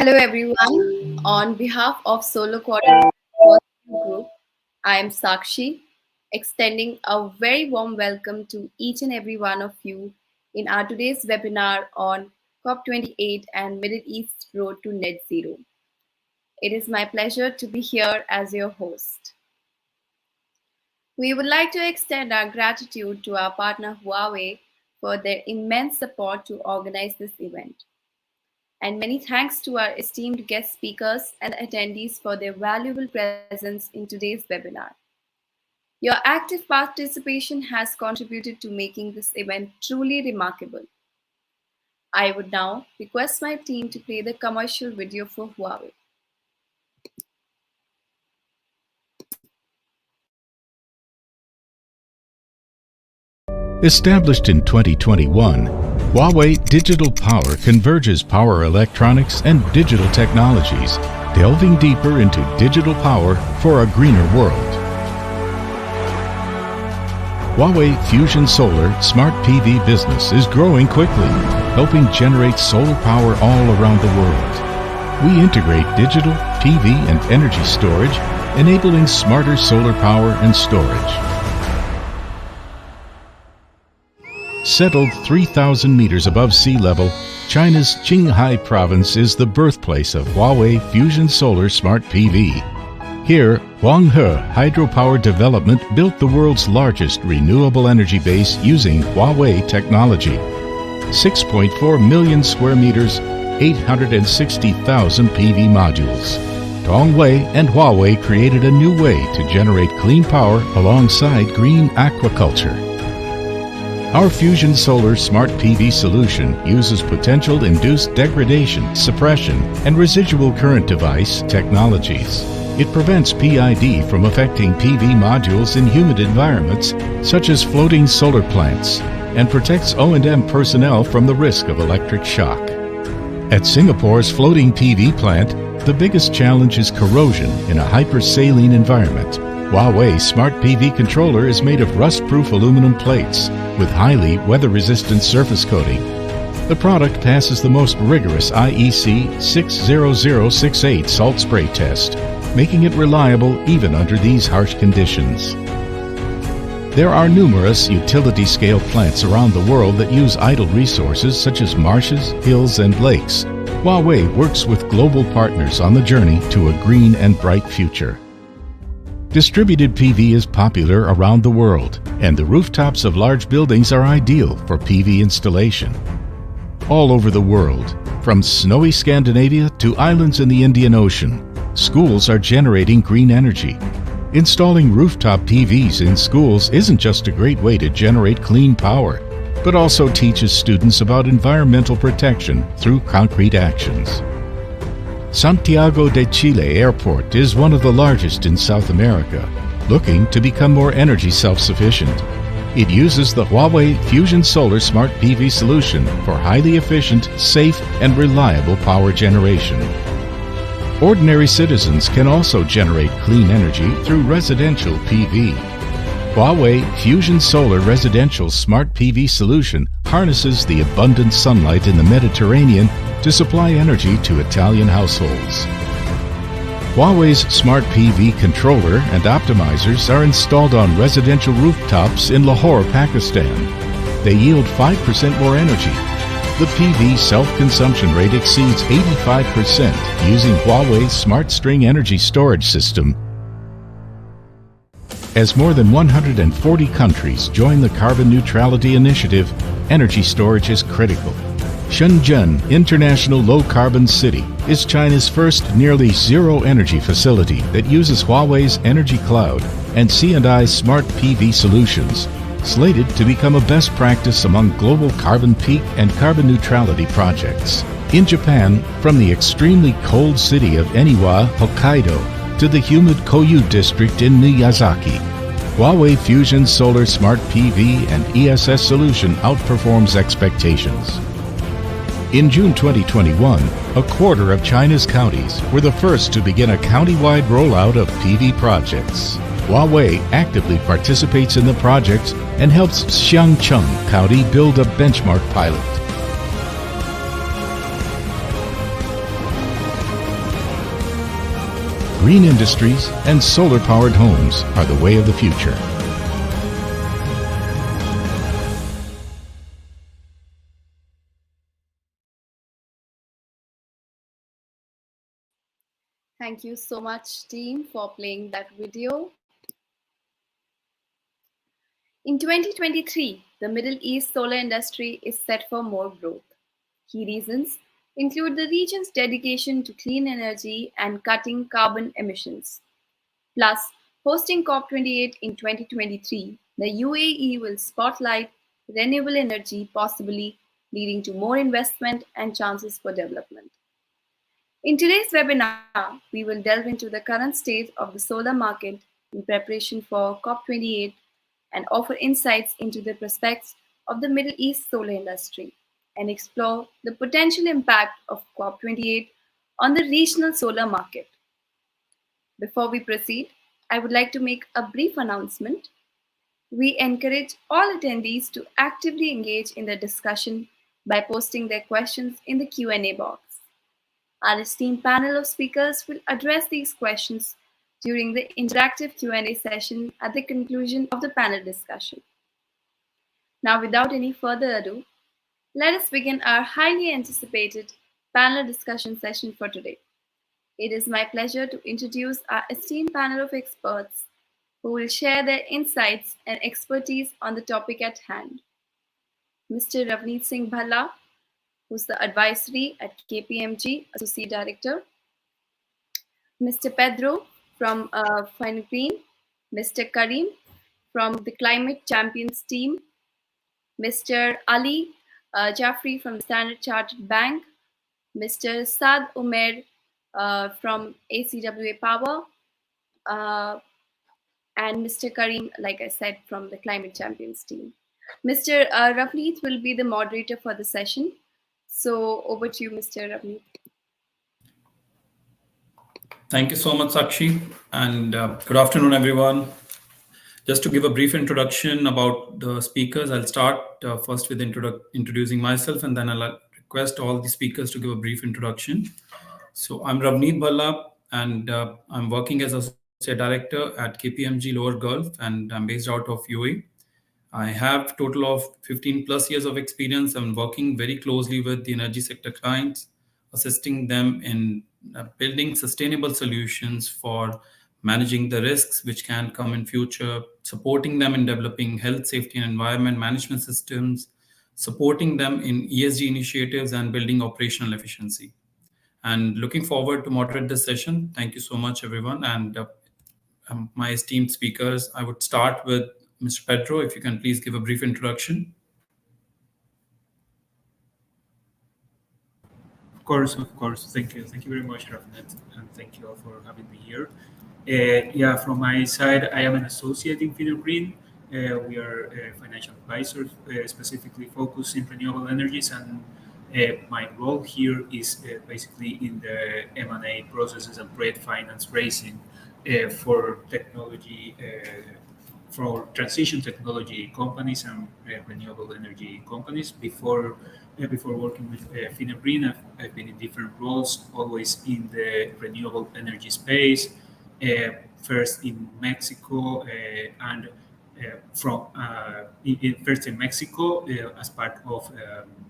Hello, everyone. On behalf of Solo Quarter Group, I am Sakshi, extending a very warm welcome to each and every one of you in our today's webinar on COP28 and Middle East Road to Net Zero. It is my pleasure to be here as your host. We would like to extend our gratitude to our partner Huawei for their immense support to organize this event. And many thanks to our esteemed guest speakers and attendees for their valuable presence in today's webinar. Your active participation has contributed to making this event truly remarkable. I would now request my team to play the commercial video for Huawei. Established in 2021, Huawei Digital Power converges power electronics and digital technologies, delving deeper into digital power for a greener world. Huawei Fusion Solar Smart PV business is growing quickly, helping generate solar power all around the world. We integrate digital, PV, and energy storage, enabling smarter solar power and storage. Settled 3,000 meters above sea level, China's Qinghai province is the birthplace of Huawei Fusion Solar Smart PV. Here, Huanghe Hydropower Development built the world's largest renewable energy base using Huawei technology. 6.4 million square meters, 860,000 PV modules. Tongwei and Huawei created a new way to generate clean power alongside green aquaculture. Our Fusion Solar Smart PV solution uses potential-induced degradation, suppression, and residual current device technologies. It prevents PID from affecting PV modules in humid environments, such as floating solar plants, and protects O&M personnel from the risk of electric shock. At Singapore's floating PV plant, the biggest challenge is corrosion in a hypersaline environment. Huawei Smart PV controller is made of rust-proof aluminum plates with highly weather-resistant surface coating. The product passes the most rigorous IEC 60068 salt spray test, making it reliable even under these harsh conditions. There are numerous utility-scale plants around the world that use idle resources such as marshes, hills, and lakes. Huawei works with global partners on the journey to a green and bright future. Distributed PV is popular around the world, and the rooftops of large buildings are ideal for PV installation. All over the world, from snowy Scandinavia to islands in the Indian Ocean, schools are generating green energy. Installing rooftop PVs in schools isn't just a great way to generate clean power, but also teaches students about environmental protection through concrete actions. Santiago de Chile Airport is one of the largest in South America, looking to become more energy self-sufficient. It uses the Huawei Fusion Solar Smart PV solution for highly efficient, safe, and reliable power generation. Ordinary citizens can also generate clean energy through residential PV. Huawei Fusion Solar Residential Smart PV solution harnesses the abundant sunlight in the Mediterranean to supply energy to Italian households. Huawei's Smart PV controller and optimizers are installed on residential rooftops in Lahore, Pakistan. They yield 5% more energy. The PV self-consumption rate exceeds 85% using Huawei's Smart String energy storage system. As more than 140 countries join the Carbon Neutrality Initiative, energy storage is critical. Shenzhen International Low Carbon City is China's first nearly zero-energy facility that uses Huawei's Energy Cloud and C&I's Smart PV solutions, slated to become a best practice among global carbon peak and carbon neutrality projects. In Japan, from the extremely cold city of Eniwa, Hokkaido, to the humid Koyu district in Miyazaki, Huawei Fusion Solar Smart PV and ESS solution outperforms expectations. In June 2021, a quarter of China's counties were the first to begin a county-wide rollout of PV projects. Huawei actively participates in the projects and helps Xiangcheng County build a benchmark pilot. Green industries and solar powered homes are the way of the future. Thank you so much, team, for playing that video. In 2023, the Middle East solar industry is set for more growth. Key reasons include the region's dedication to clean energy and cutting carbon emissions. Plus, hosting COP28 in 2023, the UAE will spotlight renewable energy, possibly leading to more investment and chances for development. In today's webinar, we will delve into the current state of the solar market in preparation for COP28 and offer insights into the prospects of the Middle East solar industry and explore the potential impact of COP28 on the regional solar market. Before we proceed, I would like to make a brief announcement. We encourage all attendees to actively engage in the discussion by posting their questions in the Q&A box. Our esteemed panel of speakers will address these questions during the interactive Q&A session at the conclusion of the panel discussion. Now, without any further ado, let us begin our highly anticipated panel discussion session for today. It is my pleasure to introduce our esteemed panel of experts who will share their insights and expertise on the topic at hand. Mr. Ravneet Singh Bhalla, who's the advisory at KPMG, Associate Director. Mr. Pedro from Fine Green. Mr. Karim from the Climate Champions team. Mr. Ali Jaffrey from the Standard Chartered Bank. Mr. Saad Umer from ACWA Power. And Mr. Karim, like I said, from the Climate Champions team. Mr. Ravneet will be the moderator for the session. So over to you, Mr. Ravneet. Thank you so much, Sakshi, and good afternoon, everyone. Just to give a brief introduction about the speakers, I'll start first with introducing myself, and then I'll request all the speakers to give a brief introduction. So I'm Ravneet Bhalla, and I'm working as Associate Director at KPMG Lower Gulf, and I'm based out of UAE. I have total of 15 plus years of experience. I'm working very closely with the energy sector clients, assisting them in building sustainable solutions for managing the risks which can come in future, supporting them in developing health, safety, and environment management systems, supporting them in ESG initiatives, and building operational efficiency. And looking forward to moderate this session. Thank you so much, everyone. And my esteemed speakers, I would start with Mr. Pedro, if you can please give a brief introduction. Of course. Thank you very much, Ravneet, and thank you all for having me here. From my side, I am an associate in Fine Green. We are financial advisors, specifically focused in renewable energies, and my role here is basically in the M&A processes and project finance raising for technology. For transition technology companies and renewable energy companies. Before working with Fine Green, I've been in different roles, always in the renewable energy space. First in Mexico, and first in Mexico as part of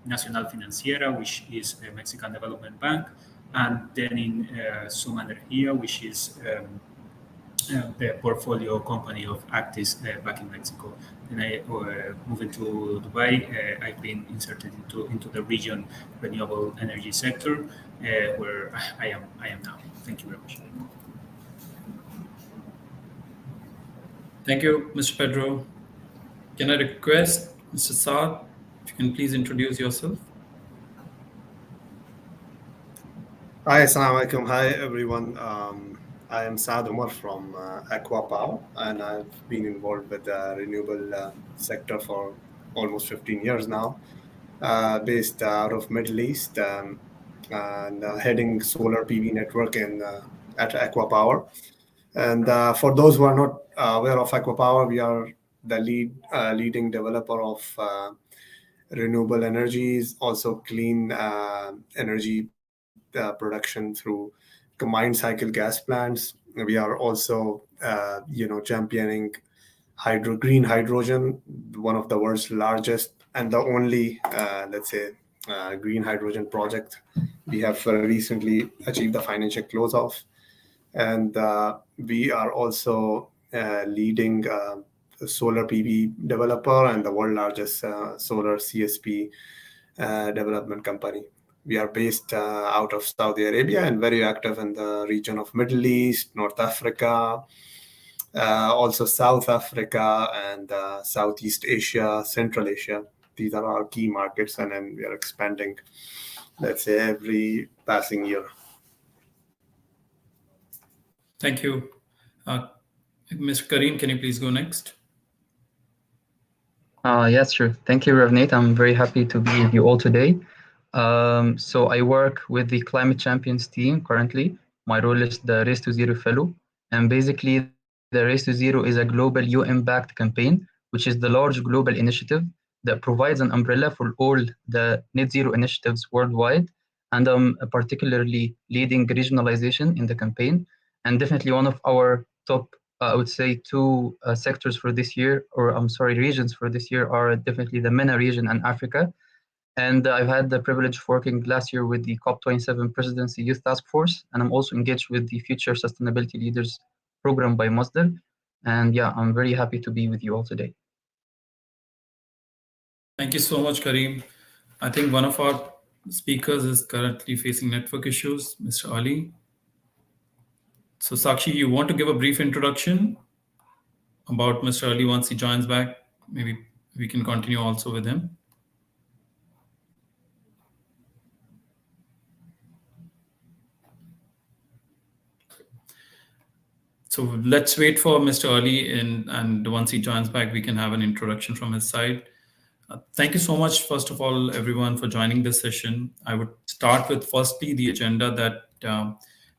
Nacional Financiera, which is a Mexican Development Bank, and then in Suma Energia, which is the portfolio company of Actis back in Mexico. And I moving to Dubai. I've been inserted into the region renewable energy sector, where I am now. Thank you very much. Thank you, Mr. Pedro. Can I request Mr. Saad, if you can please introduce yourself? Hi, Assalamu alaikum. Hi, everyone. I am Saad Umar from Aqua Power, and I've been involved with the renewable sector for almost 15 years now, based out of Middle East, and heading solar PV network at Aqua Power. And for those who are not aware of Aqua Power, we are the leading developer of renewable energies, also clean energy production through combined cycle gas plants, We are also, championing green hydrogen, one of the world's largest and the only, green hydrogen project. We have recently achieved the financial close off, and we are also leading a solar PV developer and the world largest solar CSP development company. We are based out of Saudi Arabia and very active in the region of Middle East, North Africa, also South Africa, and Southeast Asia, Central Asia. These are our key markets, and then we are expanding, let's say, every passing year. Thank you. Mr. Kareem, can you please go next? Yes, sure. Thank you, Ravneet. I'm very happy to be with you all today. So I work with the Climate Champions team currently. My role is the Race to Zero Fellow. And basically, the Race to Zero is a global UN-backed campaign, which is the large global initiative that provides an umbrella for all the net zero initiatives worldwide. And I'm particularly leading regionalization in the campaign. And definitely one of our top, I would say, two sectors for this year, regions for this year are definitely the MENA region and Africa. And I've had the privilege of working last year with the COP27 Presidency Youth Task Force, and I'm also engaged with the Future Sustainability Leaders program by Masdar. And yeah, I'm very happy to be with you all today. Thank you so much, Kareem. I think one of our speakers is currently facing network issues, Mr. Ali. So Sakshi, you want to give a brief introduction about Mr. Ali once he joins back? Maybe we can continue also with him. So let's wait for Mr. Ali, and once he joins back, we can have an introduction from his side. Thank you so much, first of all, everyone, for joining this session. I would start with firstly the agenda that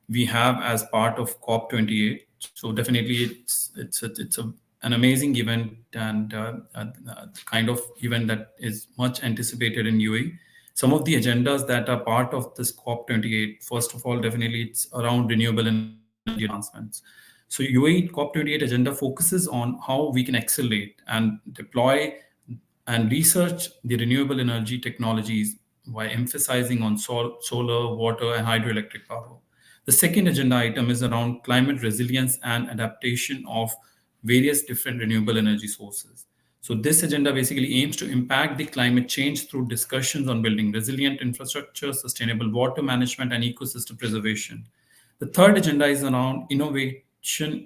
we have as part of COP28. So definitely, it's an amazing event and kind of event that is much anticipated in UAE. Some of the agendas that are part of this COP28, first of all, definitely it's around renewable energy advancements. So UAE COP28 agenda focuses on how we can accelerate and deploy and research the renewable energy technologies by emphasizing on solar, water, and hydroelectric power. The second agenda item is around climate resilience and adaptation of various different renewable energy sources. So this agenda basically aims to impact the climate change through discussions on building resilient infrastructure, sustainable water management, and ecosystem preservation. The third agenda is around innovation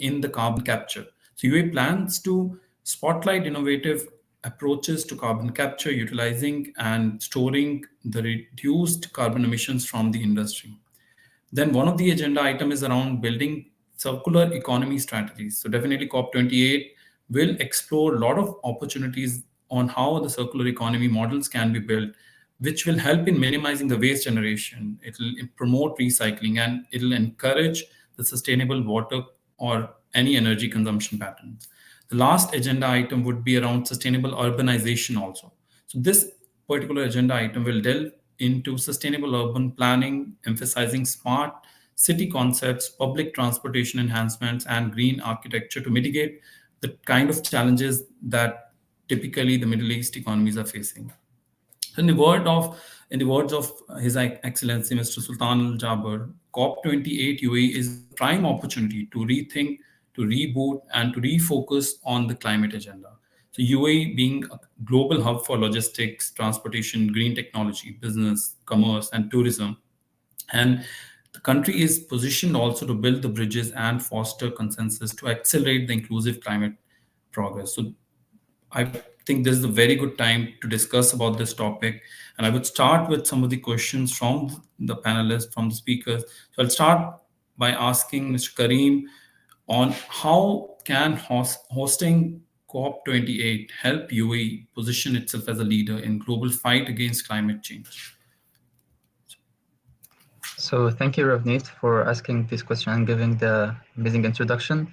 in the carbon capture. So UAE plans to spotlight innovative approaches to carbon capture, utilizing and storing the reduced carbon emissions from the industry. Then one of the agenda items is around building circular economy strategies. So definitely COP28 will explore a lot of opportunities on how the circular economy models can be built, which will help in minimizing the waste generation. It will promote recycling, and it will encourage the sustainable water or any energy consumption patterns. The last agenda item would be around sustainable urbanization also. So this particular agenda item will delve into sustainable urban planning, emphasizing smart city concepts, public transportation enhancements, and green architecture to mitigate the kind of challenges that typically the Middle East economies are facing. In the words of His Excellency Mr. Sultan Al Jaber, COP28 UAE is a prime opportunity to rethink, to reboot, and to refocus on the climate agenda. So UAE being a global hub for logistics, transportation, green technology, business, commerce, and tourism. And the country is positioned also to build the bridges and foster consensus to accelerate the inclusive climate progress. So I think this is a very good time to discuss about this topic. And I would start with some of the questions from the panelists, from the speakers. So I'll start by asking Mr. Kareem on how can hosting COP28 help UAE position itself as a leader in global fight against climate change? So thank you, Ravneet, for asking this question and giving the amazing introduction.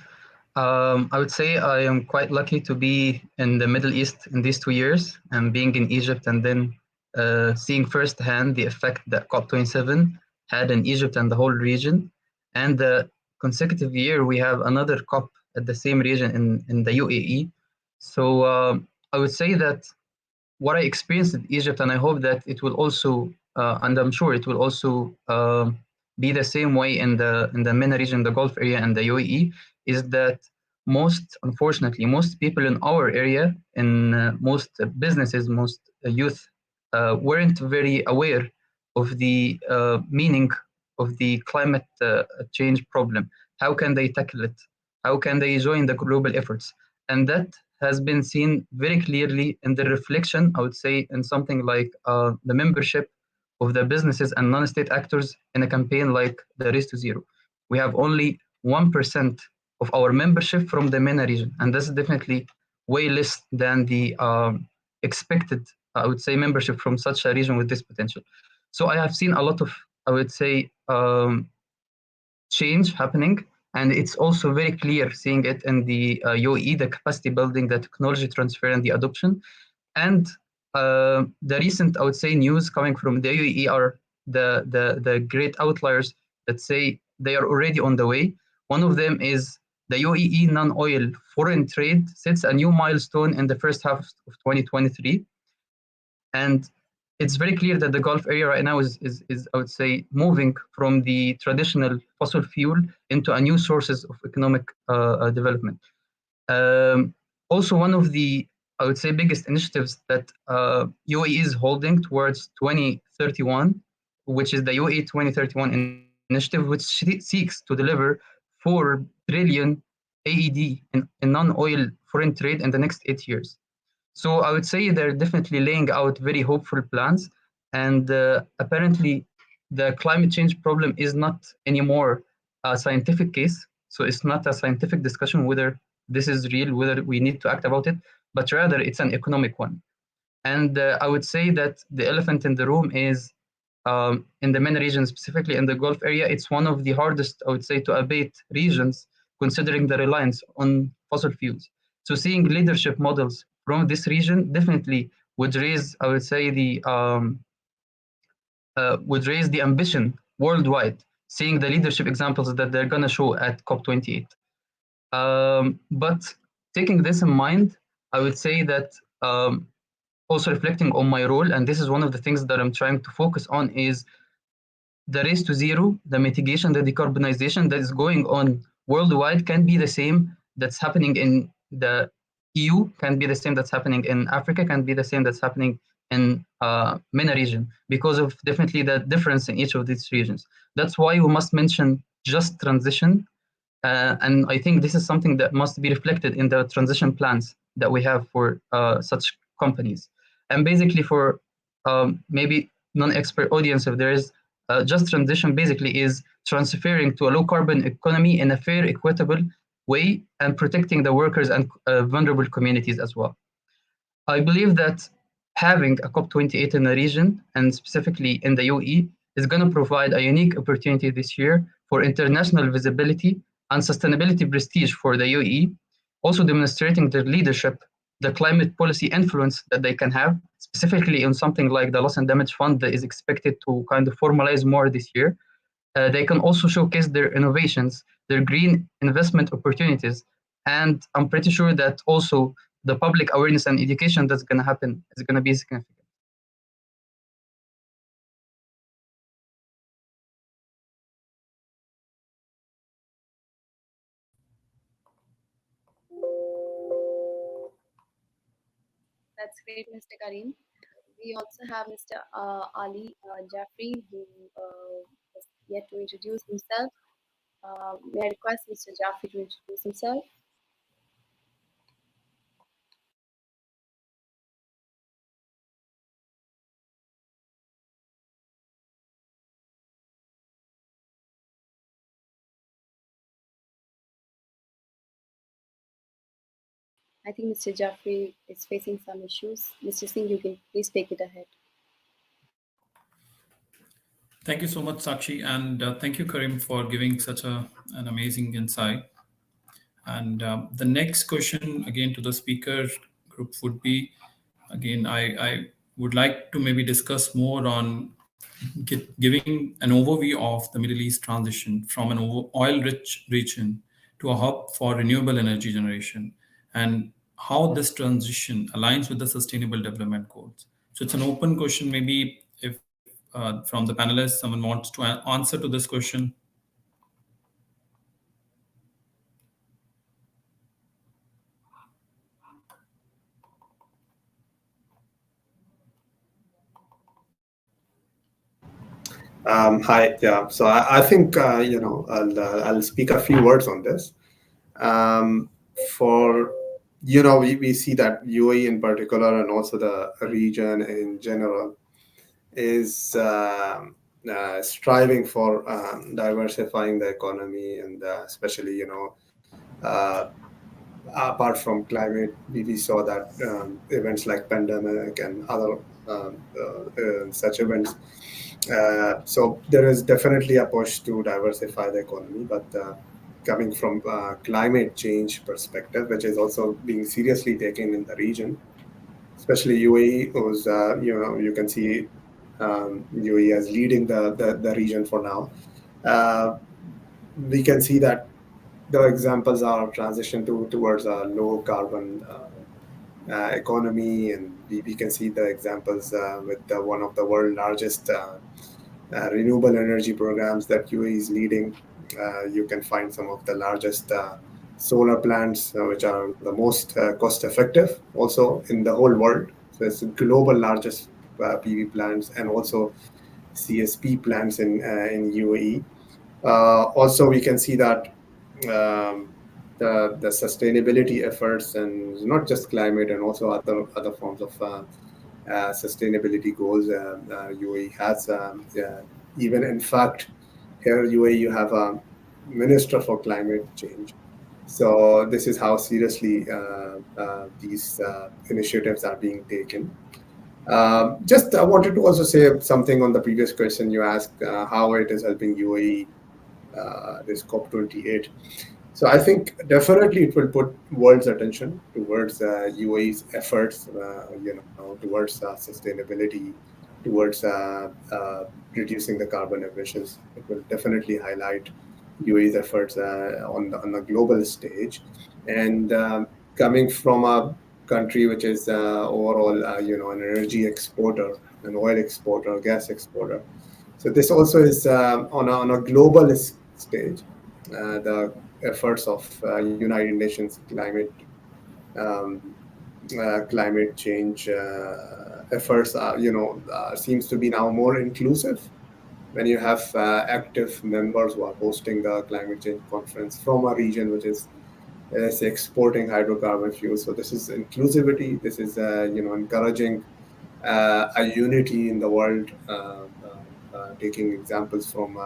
I would say I am quite lucky to be in the Middle East in these 2 years and being in Egypt and then seeing firsthand the effect that COP27 had in Egypt and the whole region, and the consecutive year we have another COP at the same region in the UAE. So I would say that what I experienced in Egypt, and I hope that it will also, and I'm sure it will also be the same way in the MENA region, the Gulf area, and the UAE, is that unfortunately, most people in our area, in most businesses, most youth, weren't very aware of the meaning of the climate change problem. How can they tackle it? How can they join the global efforts? And that has been seen very clearly in the reflection, I would say, in something like the membership of the businesses and non-state actors in a campaign like the Race to Zero. We have only 1% of our membership from the MENA region, and this is definitely way less than the expected, I would say, membership from such a region with this potential. So I have seen a lot of, I would say, change happening. And it's also very clear seeing it in the UAE, the capacity building, the technology transfer, and the adoption. And the recent, I would say, news coming from the UAE are the great outliers that say they are already on the way. One of them is the UAE non-oil foreign trade sets a new milestone in the first half of 2023. And it's very clear that the Gulf area right now is I would say, moving from the traditional fossil fuel into a new sources of economic development. Also, one of the, I would say, biggest initiatives that UAE is holding towards 2031, which is the UAE 2031 initiative, which seeks to deliver 4 trillion AED in non-oil foreign trade in the next 8 years. So I would say they're definitely laying out very hopeful plans. And apparently, the climate change problem is not anymore a scientific case. So it's not a scientific discussion whether this is real, whether we need to act about it, but rather it's an economic one. And I would say that the elephant in the room is in the MENA region, specifically in the Gulf area, it's one of the hardest, I would say, to abate regions, considering the reliance on fossil fuels. So seeing leadership models from this region definitely would raise, I would say, the ambition worldwide, seeing the leadership examples that they're going to show at COP28. But taking this in mind, I would say that also reflecting on my role, and this is one of the things that I'm trying to focus on, is the race to zero, the mitigation, the decarbonization that is going on worldwide can be the same that's happening in the EU, can be the same that's happening in Africa, can be the same that's happening in MENA region, because of definitely the difference in each of these regions. That's why we must mention just transition. And I think this is something that must be reflected in the transition plans that we have for such companies. And basically for maybe non-expert audience, if there is just transition basically is transferring to a low carbon economy in a fair, equitable way and protecting the workers and vulnerable communities as well. I believe that having a COP28 in the region, and specifically in the UAE, is going to provide a unique opportunity this year for international visibility and sustainability prestige for the UAE, also demonstrating their leadership, the climate policy influence that they can have, specifically on something like the loss and damage fund that is expected to kind of formalize more this year. They can also showcase their innovations, their green investment opportunities, and I'm pretty sure that also the public awareness and education that's going to happen is going to be significant. That's great, Mr. Karim. We also have Mr. Ali Jaffrey, who is yet to introduce himself. May I request Mr. Jaffrey to introduce himself? I think Mr. Jaffrey is facing some issues. Mr. Singh, you can please take it ahead. Thank you so much, Sakshi, and thank you, Karim, for giving such an amazing insight. And the next question, again, to the speaker group would be, again, I would like to maybe discuss more on giving an overview of the Middle East transition from an oil-rich region to a hub for renewable energy generation, and how this transition aligns with the Sustainable Development Goals. So it's an open question. Maybe if from the panelists, someone wants to answer to this question. Hi, yeah. So I think I'll speak a few words on this. Um, for we see that UAE in particular and also the region in general is striving for diversifying the economy, and especially uh, apart from climate, we saw that events like pandemic and other such events. So there is definitely a push to diversify the economy, but coming from climate change perspective, which is also being seriously taken in the region, especially UAE, who's you can see UAE as leading the region for now. Uh, we can see that the examples are transition towards a low carbon economy, and we can see the examples with one of the world largest renewable energy programs that UAE is leading. You can find some of the largest solar plants, which are the most cost effective also in the whole world. So it's the global largest PV plants, and also CSP plants in UAE. Also, we can see that the sustainability efforts, and not just climate, and also other forms of sustainability goals UAE has. Even in fact, here UAE you have a minister for climate change. So this is how seriously these initiatives are being taken. Just I wanted to also say something on the previous question you asked, how it is helping UAE, this COP28. So I think definitely it will put world's attention towards UAE's efforts, towards sustainability, towards reducing the carbon emissions. It will definitely highlight UAE's efforts on the global stage, and coming from a country which is overall, an energy exporter, an oil exporter, gas exporter. So this also is on a global stage. The efforts of United Nations um, climate change efforts are, seems to be now more inclusive when you have active members who are hosting the climate change conference from a region which is, say, exporting hydrocarbon fuels. So this is inclusivity. This is encouraging a unity in the world, taking examples from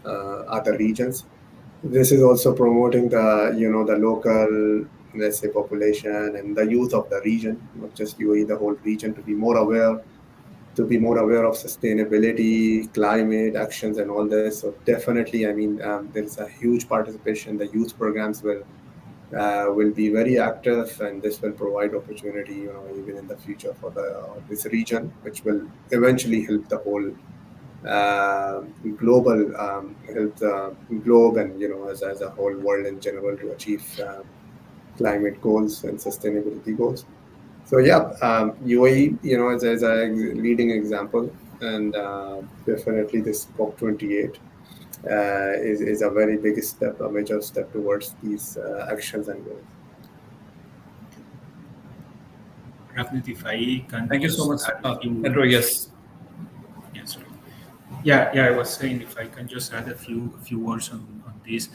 other regions. This is also promoting the local, let's say, population and the youth of the region, not just UAE, the whole region, to be more aware of sustainability, climate actions, and all this. So definitely, I mean, there is a huge participation. The youth programs will be very active, and this will provide opportunity, even in the future for this region, which will eventually help the whole global health globe, and as a whole world in general, to achieve climate goals and sustainability goals. So yeah, UAE, as a leading example, and definitely this COP28 is a very big step, a major step towards these actions and goals. Rafnet, if I can Thank you so much, just add a few. Pedro. Yes. Yeah, sorry. Yeah, I was saying if I can just add a few words on this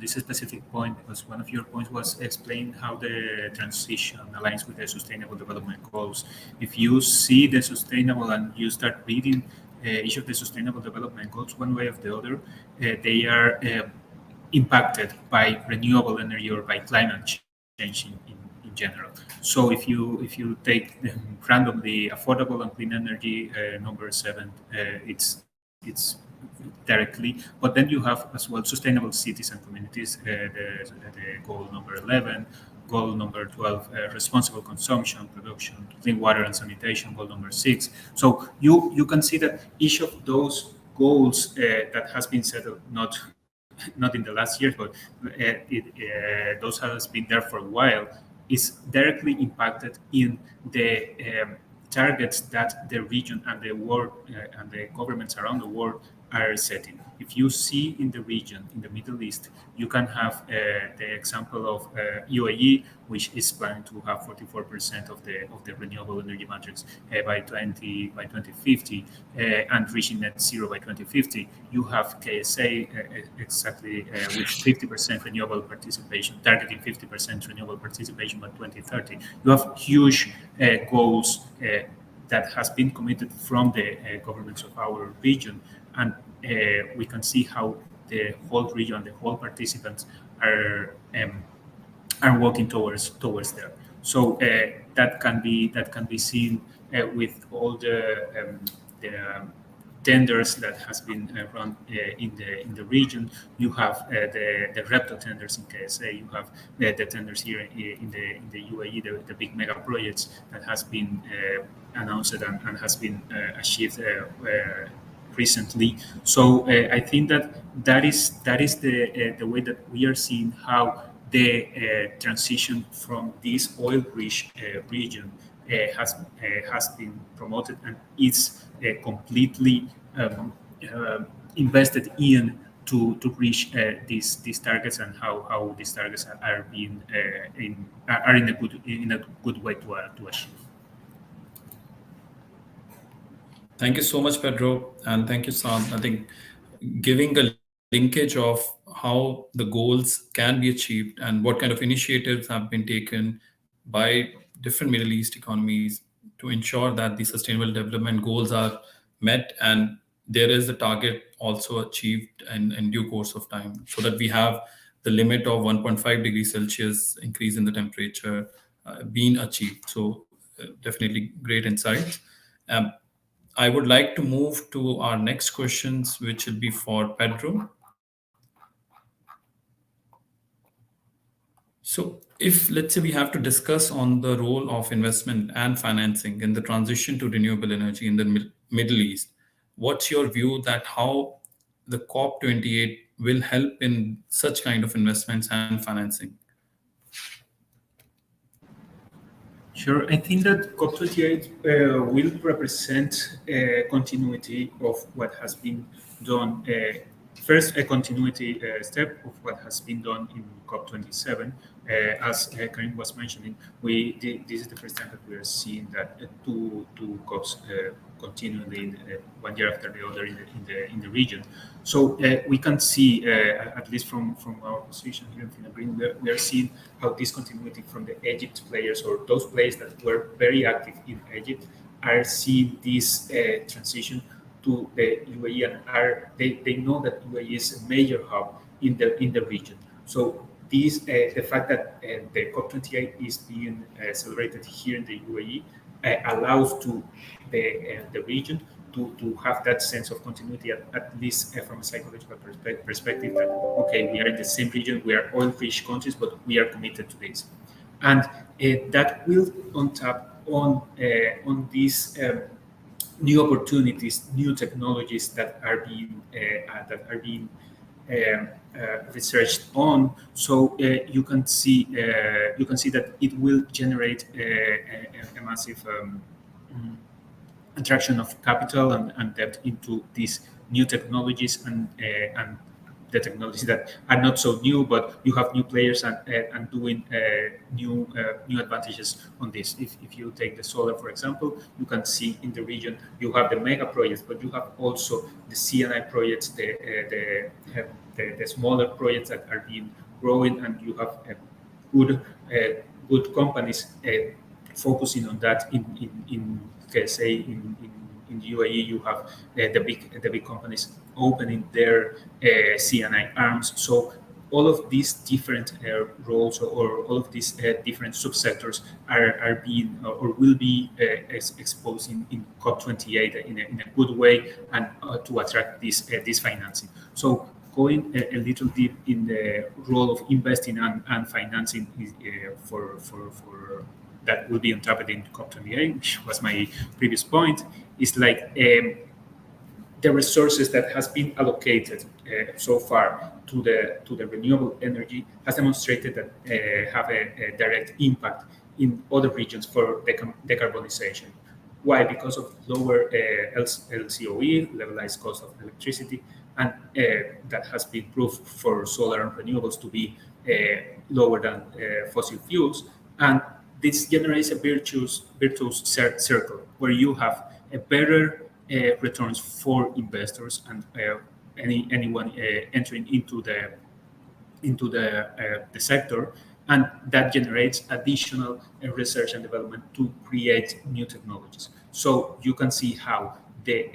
specific point, because one of your points was explain how the transition aligns with the Sustainable Development Goals. If you see the sustainable and you start reading each of the Sustainable Development Goals one way or the other, they are impacted by renewable energy or by climate change in general. So if you take randomly affordable and clean energy, number 7, it's directly, but then you have as well sustainable cities and communities, the goal number 11, goal number 12, responsible consumption, production, clean water and sanitation, goal number 6. So you can see that each of those goals that has been set up, not in the last years, but those has been there for a while, is directly impacted in the targets that the region and the world and the governments around the world are setting. If you see in the region, in the Middle East, you can have the example of UAE, which is planning to have 44% of the renewable energy matrix by 2050 and reaching net zero by 2050. You have KSA exactly with 50% renewable participation, targeting 50% renewable participation by 2030. You have huge goals that has been committed from the governments of our region, and we can see how the whole region, the whole participants are working towards there. So that can be seen with all the tenders that has been run in the region. You have the REPTO tenders in KSA. You have the tenders here in the UAE, the big mega projects that has been announced and has been achieved recently. So I think that is the way that we are seeing how the transition from this oil-rich region has been promoted and is completely invested in to reach these targets, and how these targets are being in a good way to achieve. Thank you so much, Pedro, and thank you, Sam. I think giving a linkage of how the goals can be achieved and what kind of initiatives have been taken by different Middle East economies to ensure that the sustainable development goals are met and there is the target also achieved in due course of time, so that we have the limit of 1.5 degrees Celsius increase in the temperature being achieved. So definitely great insights. I would like to move to our next questions, which will be for Pedro. So if, let's say, we have to discuss on the role of investment and financing in the transition to renewable energy in the Middle East, what's your view that how the COP28 will help in such kind of investments and financing? Sure. I think that COP28 will represent a continuity of what has been done. First, a continuity step of what has been done in COP27. As Karim was mentioning, this is the first time that we are seeing that two COPs continually, one year after the other in the region. So we can see, at least from our position here in FinaGreen, we are seeing how this continuity from the Egypt players, or those players that were very active in Egypt, are seeing this transition to the UAE, and they know that UAE is a major hub in the region. So this the fact that the COP28 is being celebrated here in the UAE allows to the region to have that sense of continuity, at least from a psychological perspective, that okay, we are in the same region, we are oil-rich countries, but we are committed to this, and that will on tap on these new opportunities, new technologies that are being researched on. So you can see that it will generate a massive attraction of capital and debt into these new technologies and the technologies that are not so new, but you have new players and doing new advantages on this. If you take the solar, for example, you can see in the region you have the mega projects, but you have also the CNI projects, the smaller projects that are being growing, and you have good companies focusing on that. In say in the UAE, you have the big companies opening their CNI arms. So all of these different roles, or all of these different subsectors are being or will be exposed in COP28 in a good way, and to attract this financing. So going a little deep in the role of investing and financing for that will be untapped in COP28, which was my previous point, is like the resources that has been allocated so far to the renewable energy has demonstrated that have a direct impact in other regions for decarbonization. Why? Because of lower LCOE, levelized cost of electricity, and that has been proved for solar and renewables to be lower than fossil fuels. And this generates a virtuous circle where you have a better returns for investors and anyone entering into the sector, and that generates additional research and development to create new technologies. So you can see how the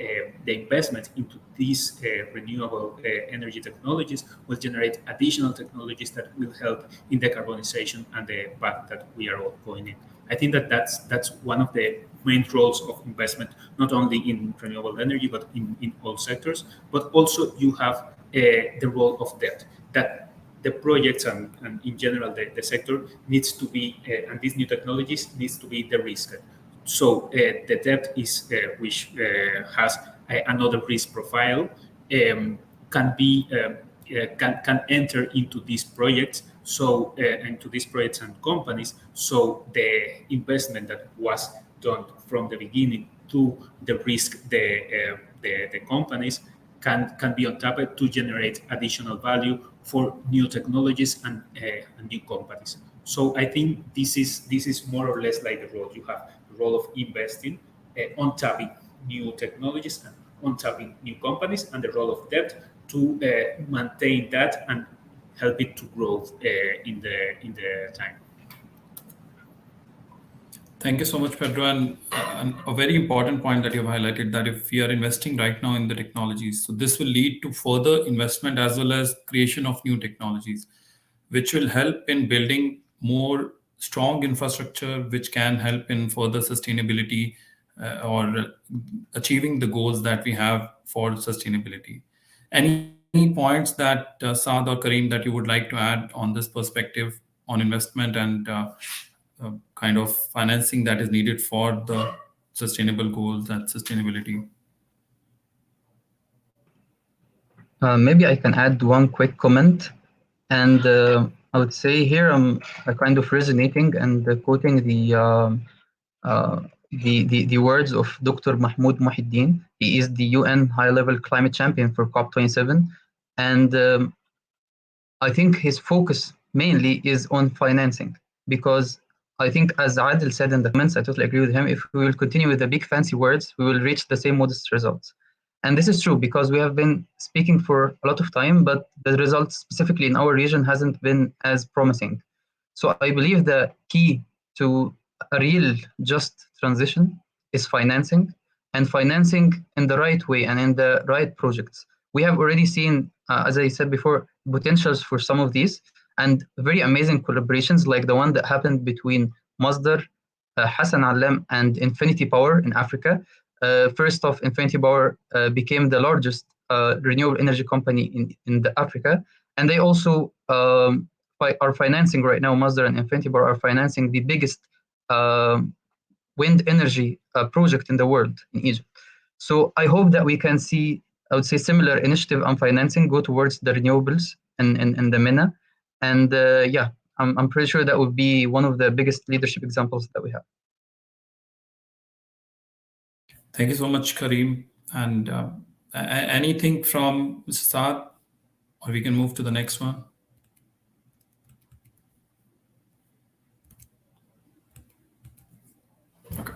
investment into these renewable energy technologies will generate additional technologies that will help in decarbonization and the path that we are all going in. I think that that's one of the main roles of investment, not only in renewable energy, but in all sectors. But also you have the role of debt, that the projects and in general the sector needs to be, and these new technologies needs to be de-risked. So the debt is which has another risk profile, can be can enter into these projects. So into these projects and companies. So the investment that was done from the beginning to the risk the companies can be untapped to generate additional value for new technologies and new companies. So I think this is more or less like the role you have: the role of investing, on tapping new technologies and on tapping new companies, and the role of debt to maintain that and help it to grow in the time. Thank you so much, Pedro. And a very important point that you've highlighted, that if we are investing right now in the technologies, so this will lead to further investment as well as creation of new technologies, which will help in building more strong infrastructure, which can help in further sustainability or achieving the goals that we have for sustainability. Any points that Saad or Kareem that you would like to add on this perspective on investment and kind of financing that is needed for the sustainable goals and sustainability? Maybe I can add one quick comment, and I would say here I'm kind of resonating and quoting the words of Dr. Mahmoud Muhiddin. He is the UN high-level climate champion for COP27, and I think his focus mainly is on financing, because I think, as Adil said in the comments, I totally agree with him. If we will continue with the big fancy words, we will reach the same modest results. And this is true because we have been speaking for a lot of time, but the results specifically in our region hasn't been as promising. So I believe the key to a real just transition is financing, and financing in the right way and in the right projects. We have already seen, as I said before, potentials for some of these, and very amazing collaborations like the one that happened between Masdar, Hassan Alam, and Infinity Power in Africa. First off, Infinity Power became the largest renewable energy company in Africa, and they also are financing right now. Masdar and Infinity Power are financing the biggest wind energy project in the world in Egypt. So I hope that we can see, I would say, similar initiative on financing go towards the renewables in the MENA. And yeah, I'm pretty sure that would be one of the biggest leadership examples that we have. Thank you so much, Kareem. And anything from Mr. Saad, or we can move to the next one? Okay.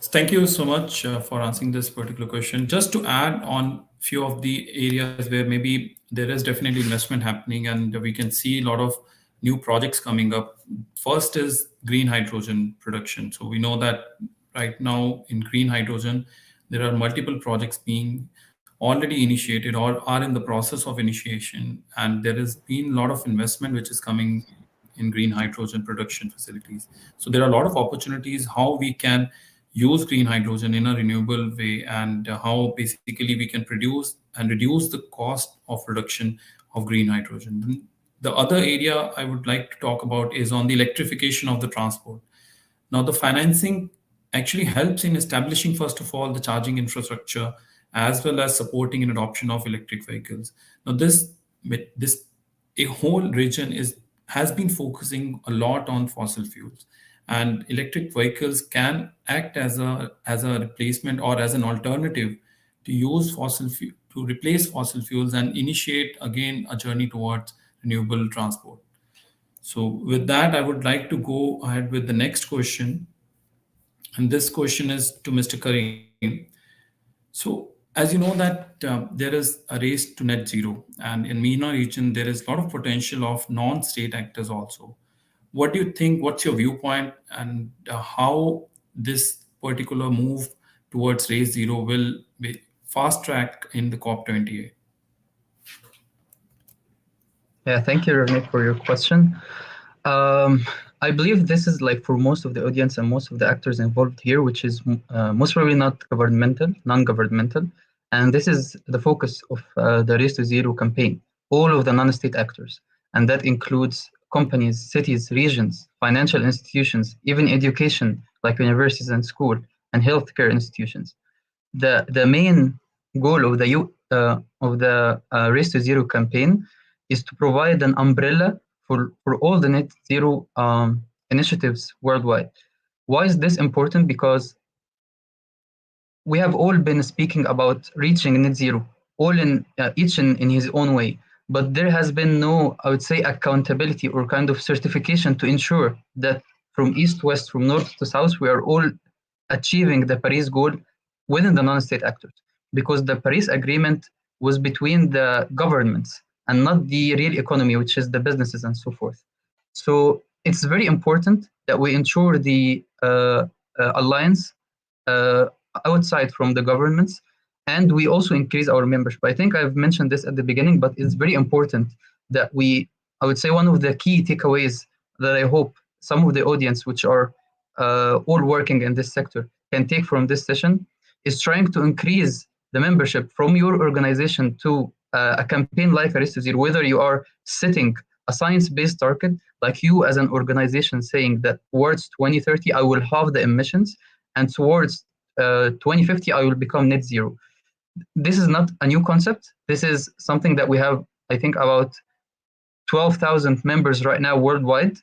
Thank you so much for answering this particular question. Just to add on few of the areas where maybe there is definitely investment happening and we can see a lot of new projects coming up. First is green hydrogen production. So we know that right now in green hydrogen, there are multiple projects being already initiated or are in the process of initiation. And there has been a lot of investment which is coming in green hydrogen production facilities. So there are a lot of opportunities how we can use green hydrogen in a renewable way, and how basically we can produce and reduce the cost of production of green hydrogen. Then the other area I would like to talk about is on the electrification of the transport. Now, the financing actually helps in establishing, first of all, the charging infrastructure, as well as supporting an adoption of electric vehicles. Now, this a whole region is has been focusing a lot on fossil fuels, and electric vehicles can act as a replacement or as an alternative to use to replace fossil fuels and initiate again a journey towards renewable transport. So, with that, I would like to go ahead with the next question. And this question is to Mr. Kareem. So, as you know that there is a race to net zero, and in MENA region, there is a lot of potential of non-state actors also. What do you think? What's your viewpoint, and how this particular move towards race zero will be fast track in the COP28? Yeah, thank you, Ravneet, for your question. Um, I believe this is like for most of the audience and most of the actors involved here, which is most probably not governmental, non-governmental, and this is the focus of the Race to Zero campaign. All of the non-state actors, and that includes companies, cities, regions, financial institutions, even education like universities and school and healthcare institutions. The main goal of the Race to Zero campaign is to provide an umbrella for all the net zero initiatives worldwide. Why is this important? Because we have all been speaking about reaching net zero, all in each in his own way. But there has been no, I would say, accountability or kind of certification to ensure that from east, west, from north to south, we are all achieving the Paris goal within the non-state actors, because the Paris Agreement was between the governments and not the real economy, which is the businesses and so forth. So it's very important that we ensure the alliance uh, outside from the governments, and we also increase our membership. I think I've mentioned this at the beginning, but it's very important that I would say one of the key takeaways that I hope some of the audience, which are all working in this sector, can take from this session is trying to increase the membership from your organization to a campaign like Race to Zero, whether you are setting a science-based target, like you as an organization saying that towards 2030, I will halve the emissions, and towards 2050, I will become net zero. This is not a new concept. This is something that we have, I think, about 12,000 members right now worldwide.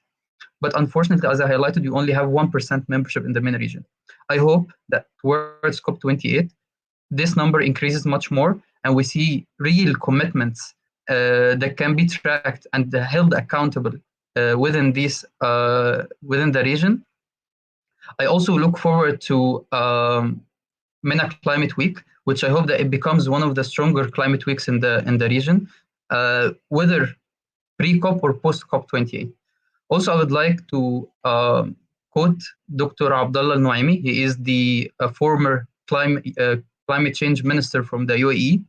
But unfortunately, as I highlighted, you only have 1% membership in the MENA region. I hope that towards COP28, this number increases much more, and we see real commitments that can be tracked and held accountable within the region. I also look forward to MENA Climate Week, which I hope that it becomes one of the stronger climate weeks in the region, whether pre-COP or post-COP28. Also, I would like to quote Dr. Abdullah Al-Nuaimi. He is the former climate change minister from the UAE,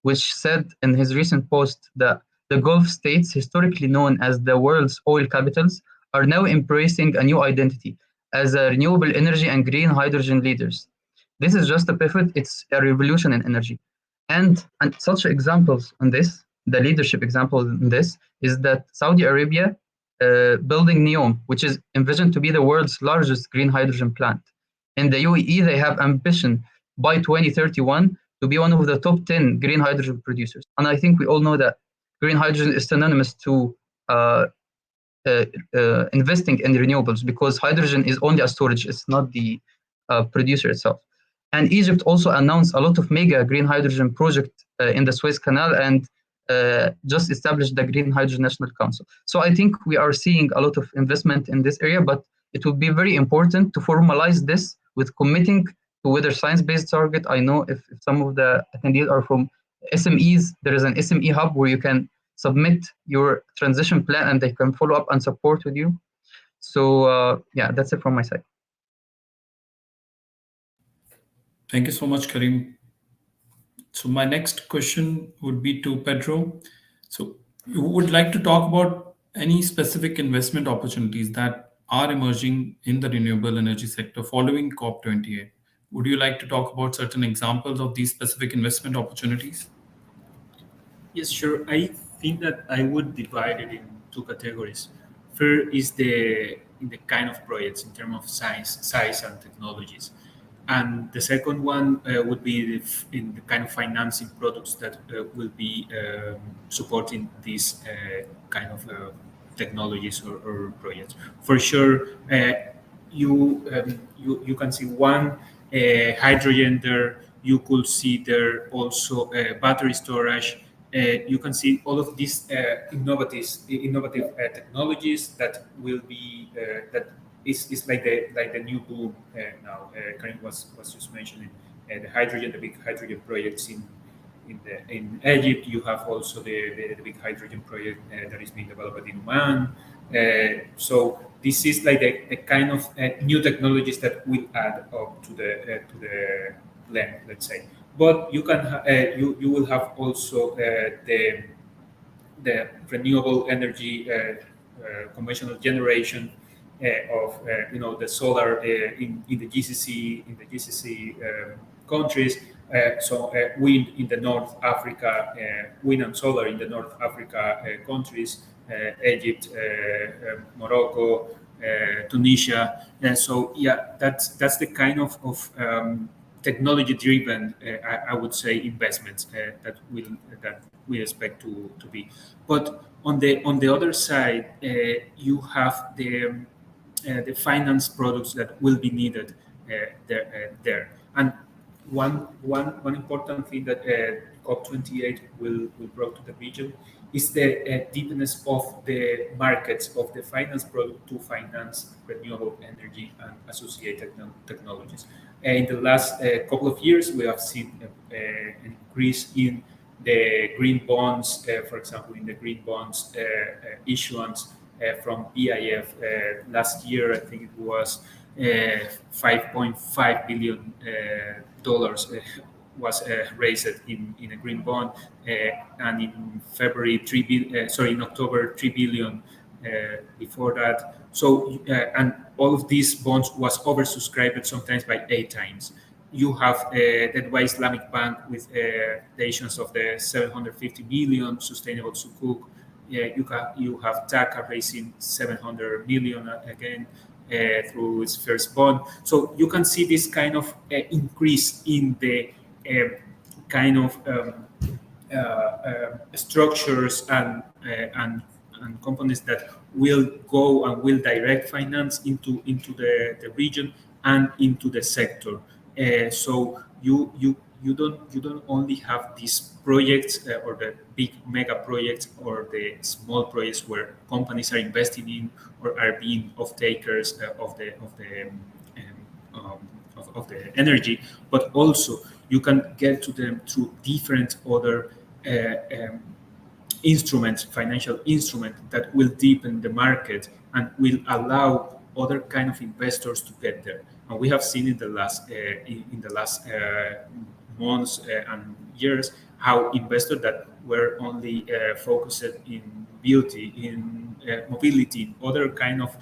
which said in his recent post that the Gulf states, historically known as the world's oil capitals, are now embracing a new identity as a renewable energy and green hydrogen leaders. This is just a pivot, it's a revolution in energy. And such examples on this, the leadership example in this, is that Saudi Arabia building NEOM, which is envisioned to be the world's largest green hydrogen plant. In the UAE, they have ambition by 2031 to be one of the top 10 green hydrogen producers. And I think we all know that green hydrogen is synonymous to investing in renewables, because hydrogen is only a storage, it's not the producer itself. And Egypt also announced a lot of mega green hydrogen projects in the Suez Canal, and just established the Green Hydrogen National Council. So I think we are seeing a lot of investment in this area, but it would be very important to formalize this with committing to whether science-based target. I know if some of the attendees are from SMEs, there is an SME hub where you can submit your transition plan and they can follow up and support with you. So yeah, that's it from my side. Thank you so much, Kareem. So my next question would be to Pedro. So you would like to talk about any specific investment opportunities that are emerging in the renewable energy sector following COP28. Would you like to talk about certain examples of these specific investment opportunities? Yes, sure. I think that I would divide it in two categories. First is the kind of projects in terms of size and technologies, and the second one would be in the kind of financing products that will be supporting these kind of technologies or projects. For sure, you can see one hydrogen there. You could see there also battery storage. You can see all of these innovative technologies that will be that is like the new boom now. Karim was just mentioning the hydrogen, the big hydrogen projects in Egypt. You have also the big hydrogen project that is being developed in Oman. So this is like the kind of new technologies that will add up to the blend, let's say. But you will have also the renewable energy conventional generation of the solar in the GCC countries. Wind in the North Africa, wind and solar in the North Africa countries, Egypt, Morocco, Tunisia. So yeah, that's the kind of technology driven, I would say, investments that we expect to be. But on the other side, you have the finance products that will be needed there. And one important thing that COP28 will bring to the region is the deepness of the markets of the finance product to finance renewable energy and associated technologies. In the last couple of years, we have seen an increase in the green bonds, for example, in the green bonds issuance from BIF last year. I think it was $5.5 billion was raised in a green bond, and in February, in October, 3 billion before that. So, and all of these bonds was oversubscribed sometimes by 8 times. You have the Dubai Islamic Bank with the issuance of the 750 million sustainable sukuk. You have TACA raising 700 million again through its first bond. So you can see this kind of increase in the kind of structures and companies that will go and will direct finance into the region and into the sector. So you don't only have these projects or the big mega projects or the small projects where companies are investing in or are being off takers of the energy, but also you can get to them through different other instruments, financial instruments that will deepen the market and will allow other kind of investors to get there. And we have seen in the last months and years how investors that were only focused in beauty, in mobility, in other kind of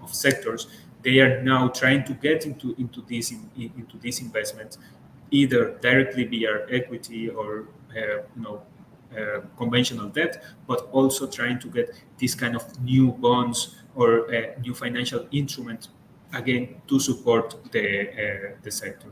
sectors, they are now trying to get into these investments, either directly via equity or conventional debt, but also trying to get this kind of new bonds or new financial instruments again to support the sector.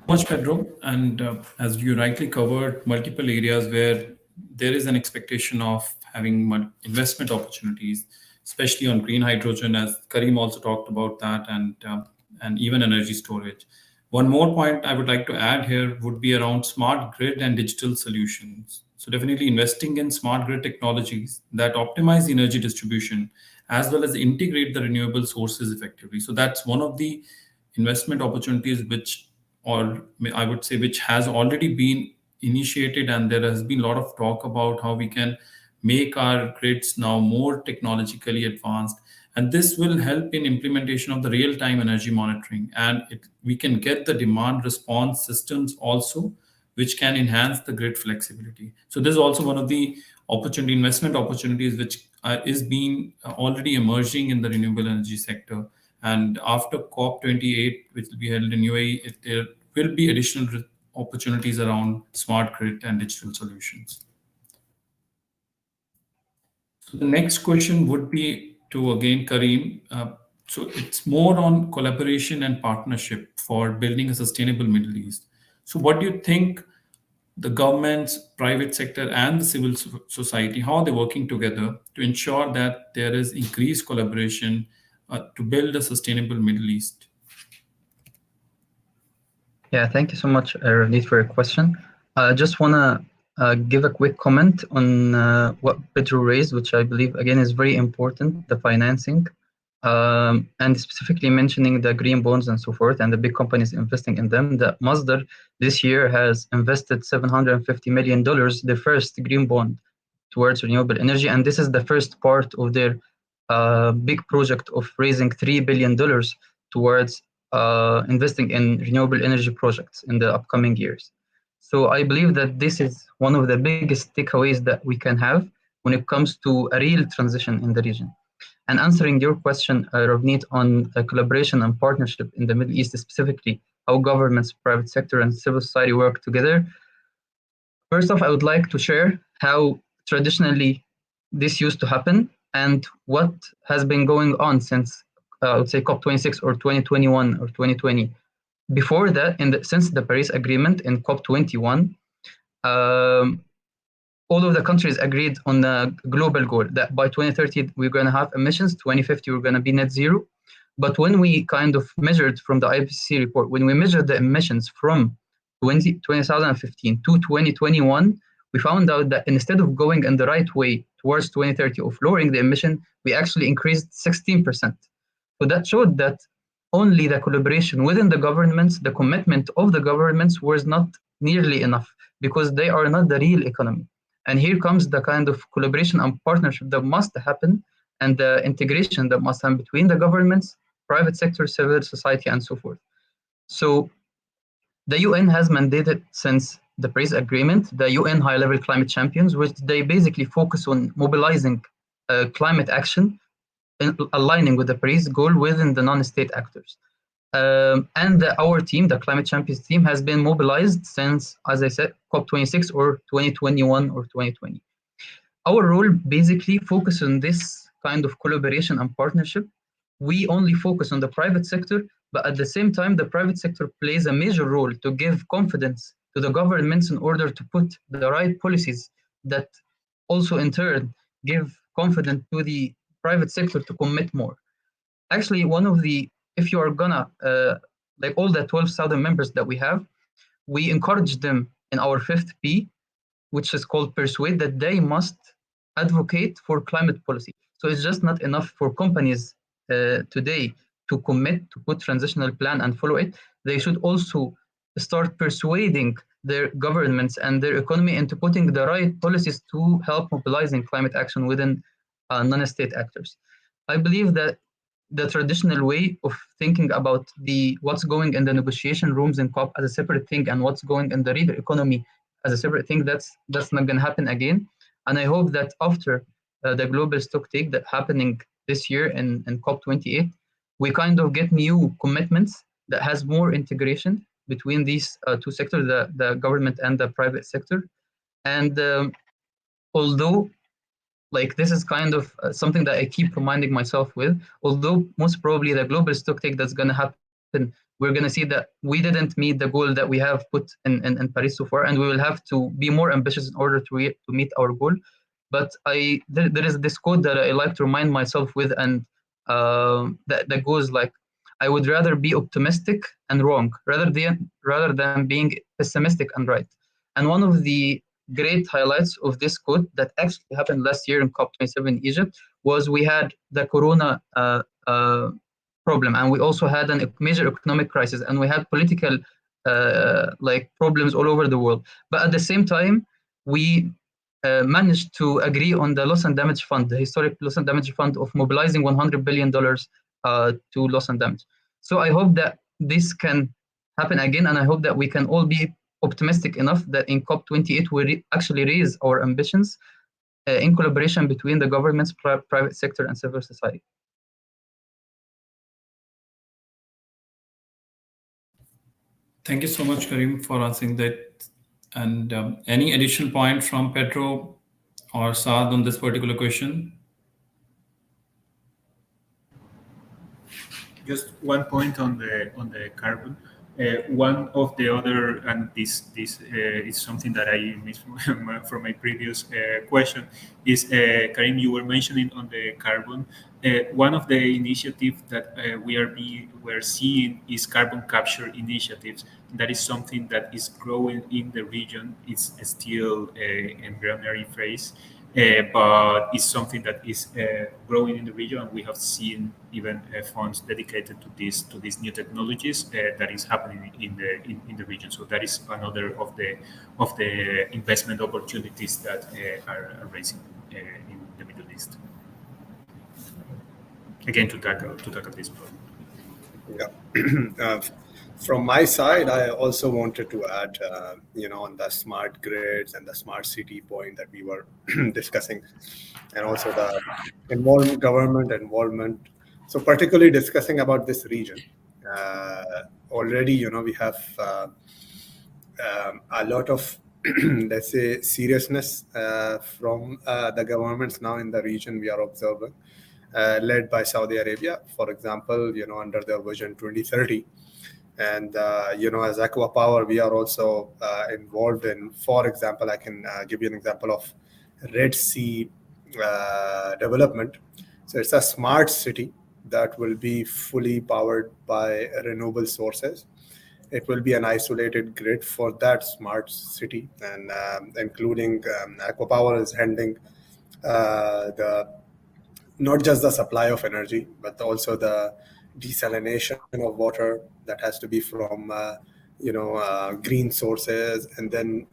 Much, Pedro. And as you rightly covered, multiple areas where there is an expectation of having investment opportunities, especially on green hydrogen, as Karim also talked about that, and even energy storage. One more point I would like to add here would be around smart grid and digital solutions. So definitely investing in smart grid technologies that optimize the energy distribution as well as integrate the renewable sources effectively. So that's one of the investment opportunities which, or I would say, which has already been initiated, and there has been a lot of talk about how we can make our grids now more technologically advanced, and this will help in implementation of the real-time energy monitoring, and we can get the demand response systems also, which can enhance the grid flexibility. So this is also one of the investment opportunities, which is being already emerging in the renewable energy sector. And after COP28, which will be held in UAE, there will be additional opportunities around smart grid and digital solutions. So the next question would be to again Kareem. So it's more on collaboration and partnership for building a sustainable Middle East. So what do you think the governments, private sector, and the civil society, how are they working together to ensure that there is increased collaboration to build a sustainable Middle East? Yeah, thank you so much, Ravneet, for your question. I just want to give a quick comment on what Pedro raised, which I believe, again, is very important, the financing, and specifically mentioning the green bonds and so forth, and the big companies investing in them. That Masdar this year has invested $750 million, the first green bond towards renewable energy, and this is the first part of their big project of raising $3 billion towards investing in renewable energy projects in the upcoming years. So I believe that this is one of the biggest takeaways that we can have when it comes to a real transition in the region. And answering your question, Ravneet, on collaboration and partnership in the Middle East, specifically how governments, private sector, and civil society work together. First off, I would like to share how traditionally this used to happen and what has been going on since, I would say, COP26 or 2021 or 2020. Before that, since the Paris Agreement in COP21, all of the countries agreed on a global goal that by 2030 we're going to have emissions, 2050 we're going to be net zero. But when we kind of measured from the IPCC report, when we measured the emissions from 2015 to 2021, we found out that instead of going in the right way towards 2030 of lowering the emission, we actually increased 16%. So that showed that only the collaboration within the governments, the commitment of the governments was not nearly enough because they are not the real economy. And here comes the kind of collaboration and partnership that must happen and the integration that must happen between the governments, private sector, civil society, and so forth. So the UN has mandated since the Paris Agreement, the UN high-level climate champions, which they basically focus on mobilizing climate action, aligning with the Paris goal within the non-state actors. And our team, the Climate Champions team, has been mobilized since, as I said, COP26 or 2021 or 2020. Our role basically focuses on this kind of collaboration and partnership. We only focus on the private sector, but at the same time, the private sector plays a major role to give confidence to the governments in order to put the right policies that also in turn give confidence to the private sector to commit more. Actually, if you are gonna, like all the 12,000 members that we have, we encourage them in our fifth P, which is called persuade, that they must advocate for climate policy. So it's just not enough for companies today to commit to put transitional plan and follow it. They should also start persuading their governments and their economy into putting the right policies to help mobilizing climate action within non-state actors. I believe that the traditional way of thinking about what's going in the negotiation rooms in COP as a separate thing and what's going in the real economy as a separate thing, that's not going to happen again. And I hope that after the global stocktake that happening this year in COP28, we kind of get new commitments that has more integration between these two sectors, the government and the private sector. And although like this is kind of something that I keep reminding myself with, although most probably the global stocktake that's going to happen, we're going to see that we didn't meet the goal that we have put in Paris so far, and we will have to be more ambitious in order to meet our goal. But there is this quote that I like to remind myself with, and that goes like, I would rather be optimistic and wrong rather than being pessimistic and right. And one of the great highlights of this quote that actually happened last year in COP27 in Egypt was we had the corona problem, and we also had a major economic crisis, and we had political like problems all over the world. But at the same time, we managed to agree on the loss and damage fund, the historic loss and damage fund of mobilizing $100 billion to loss and damage. So I hope that this can happen again, and I hope that we can all be optimistic enough that in COP28 we actually raise our ambitions in collaboration between the governments, private sector, and civil society. Thank you so much, Karim, for answering that. And any additional point from Pedro or Saad on this particular question? Just one point on the carbon. One of the other, and this is something that I missed from my previous question, is Karim, you were mentioning on the carbon. One of the initiatives that we're seeing is carbon capture initiatives. That is something that is growing in the region. It's still embryonic phase, but it's something that is growing in the region, and we have seen even funds dedicated to these new technologies that is happening in the region. So that is another of the investment opportunities that are raising in the Middle East. Again, to tackle this problem. Yeah. From my side, I also wanted to add, on the smart grids and the smart city point that we were discussing, and also the government involvement. So particularly discussing about this region, already, we have a lot of, let's say, seriousness from the governments now in the region we are observing, led by Saudi Arabia, for example, under their Vision 2030. And, as Aqua Power, we are also involved in, for example, I can give you an example of Red Sea development. So it's a smart city that will be fully powered by renewable sources. It will be an isolated grid for that smart city, and including Aqua Power is handling not just the supply of energy, but also the desalination of water that has to be from green sources, and then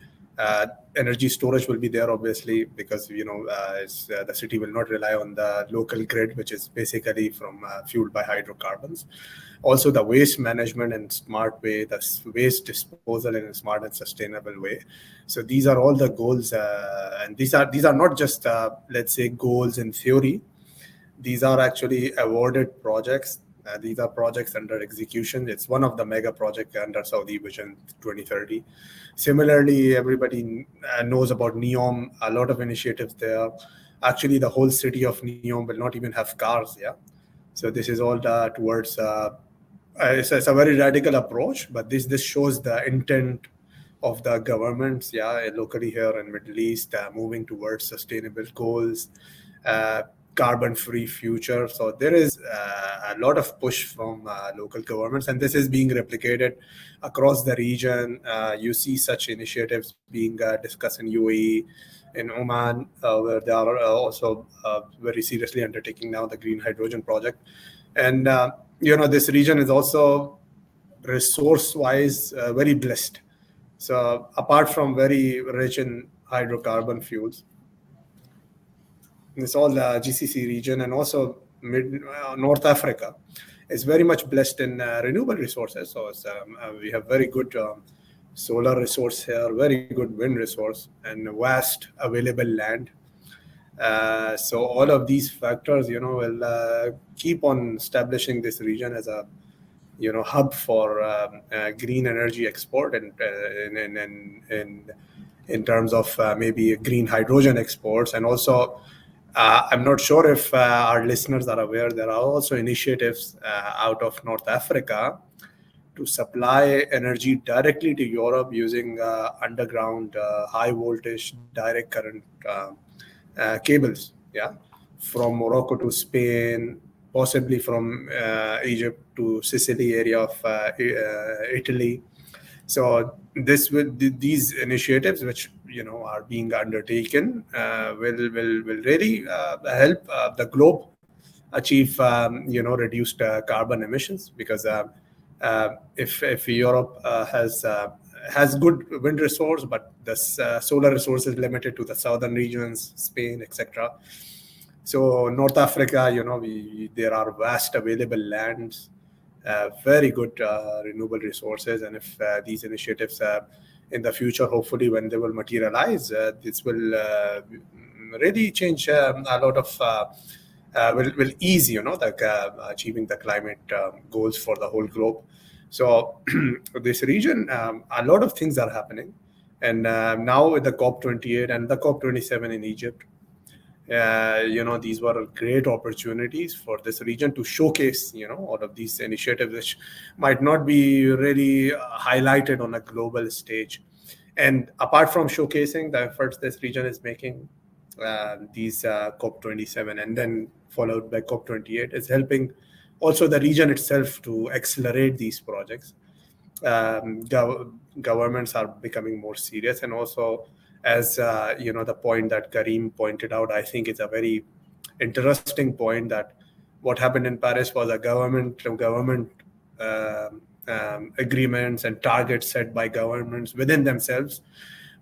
energy storage will be there, obviously, because the city will not rely on the local grid, which is basically from fueled by hydrocarbons. Also, the waste management in smart way, the waste disposal in a smart and sustainable way. So these are all the goals, and these are not just let's say goals in theory. These are actually awarded projects. These are projects under execution. It's one of the mega projects under Saudi Vision 2030. Similarly, everybody knows about NEOM, a lot of initiatives there. Actually, the whole city of NEOM will not even have cars, yeah? So this is all towards, it's a very radical approach, but this shows the intent of the governments, yeah, locally here in Middle East, moving towards sustainable goals, carbon-free future. So there is a lot of push from local governments, and this is being replicated across the region. You see such initiatives being discussed in UAE, in Oman, where they are also very seriously undertaking now the green hydrogen project. And this region is also resource-wise very blessed. So apart from very rich in hydrocarbon fuels, it's all the GCC region, and also North Africa is very much blessed in renewable resources. So we have very good solar resource here, very good wind resource, and vast available land. So all of these factors, will keep on establishing this region as a hub for green energy export, and in terms of maybe green hydrogen exports. And also, I'm not sure if our listeners are aware, there are also initiatives out of North Africa to supply energy directly to Europe using underground high voltage direct current cables, yeah, from Morocco to Spain, possibly from Egypt to Sicily area of Italy. So these initiatives, which are being undertaken, will really help the globe achieve reduced carbon emissions, because if Europe has good wind resource, but the solar resource is limited to the southern regions, Spain, etc. So North Africa, there are vast available lands, very good renewable resources, and if these initiatives in the future, hopefully, when they will materialize, this will really change a lot of, will ease, the achieving the climate goals for the whole globe. So this region, a lot of things are happening. And now with the COP28 and the COP27 in Egypt, these were great opportunities for this region to showcase, all of these initiatives, which might not be really highlighted on a global stage. And apart from showcasing the efforts this region is making, these COP27 and then followed by COP28 is helping also the region itself to accelerate these projects. Governments are becoming more serious, and also, as the point that Karim pointed out, I think it's a very interesting point that what happened in Paris was a government agreements and targets set by governments within themselves,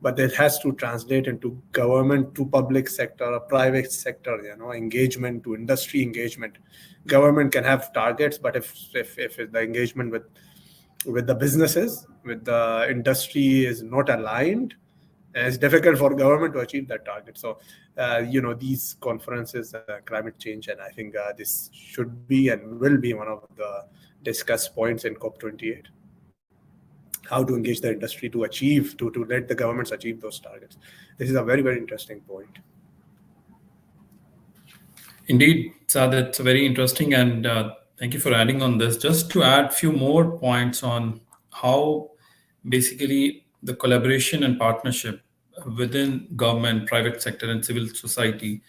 but it has to translate into government to public sector, private sector, engagement to industry engagement. Government can have targets, but if the engagement with the businesses, with the industry is not aligned, it's difficult for government to achieve that target. So, these conferences, climate change, and I think this should be and will be one of the discussed points in COP28. How to engage the industry to achieve, to let the governments achieve those targets. This is a very, very interesting point. Indeed, Saad, it's very interesting, and thank you for adding on this. Just to add a few more points on how basically the collaboration and partnership within government, private sector, and civil society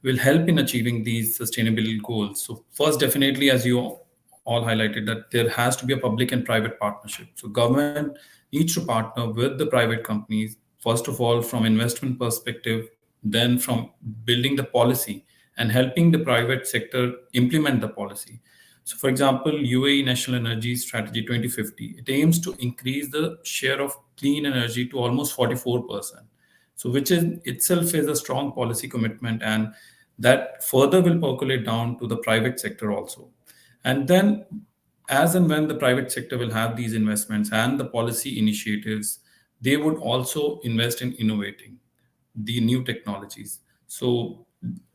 will help in achieving these sustainability goals. So first, definitely, as you all highlighted, that there has to be a public and private partnership. So government needs to partner with the private companies, first of all, from investment perspective, then from building the policy and helping the private sector implement the policy. So, for example, UAE National Energy Strategy 2050, it aims to increase the share of clean energy to almost 44%. So, which is itself is a strong policy commitment, and that further will percolate down to the private sector also. And then, as and when the private sector will have these investments and the policy initiatives, they would also invest in innovating the new technologies. So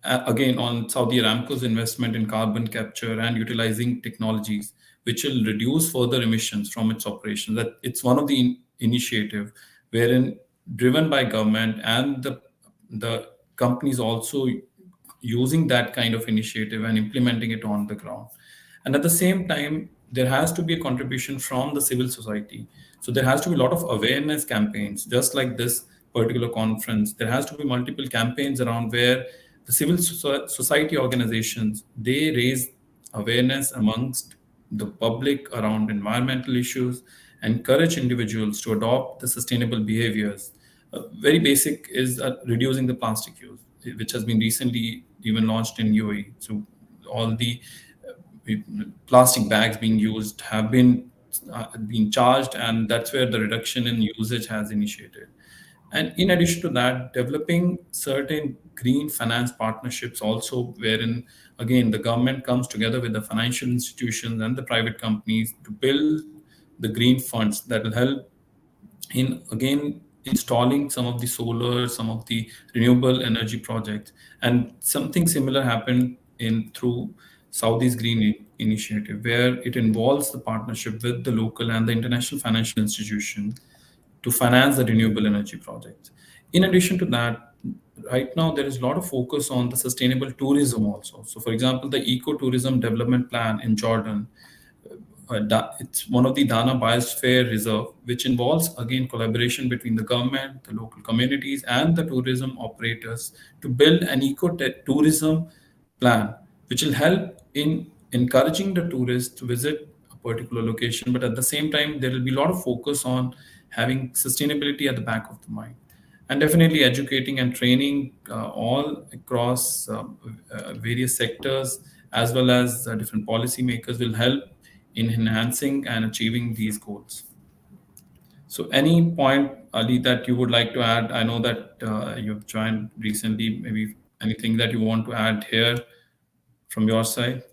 again, on Saudi Aramco's investment in carbon capture and utilizing technologies which will reduce further emissions from its operations. That it's one of the initiative wherein driven by government and the companies also using that kind of initiative and implementing it on the ground. And at the same time, there has to be a contribution from the civil society. So there has to be a lot of awareness campaigns, just like this particular conference. There has to be multiple campaigns around where the civil society organizations, they raise awareness amongst the public around environmental issues, encourage individuals to adopt the sustainable behaviors. Very basic is reducing the plastic use, which has been recently even launched in UAE. So all the plastic bags being used have been charged, and that's where the reduction in usage has initiated. And in addition to that, developing certain green finance partnerships also, wherein again the government comes together with the financial institutions and the private companies to build the green funds that will help in again installing some of the solar, some of the renewable energy projects. And something similar happened in through Saudi's Green Initiative, where it involves the partnership with the local and the international financial institution to finance the renewable energy projects. In addition to that, right now there is a lot of focus on the sustainable tourism also. So, for example, the Eco-Tourism Development Plan in Jordan, it's one of the Dana Biosphere Reserve, which involves again collaboration between the government, the local communities, and the tourism operators to build an eco-tourism plan, which will help in encouraging the tourists to visit a particular location. But at the same time, there will be a lot of focus on having sustainability at the back of the mind. And definitely educating and training all across various sectors, as well as different policymakers, will help in enhancing and achieving these goals. So any point, Ali, that you would like to add? I know that you've joined recently. Maybe anything that you want to add here from your side?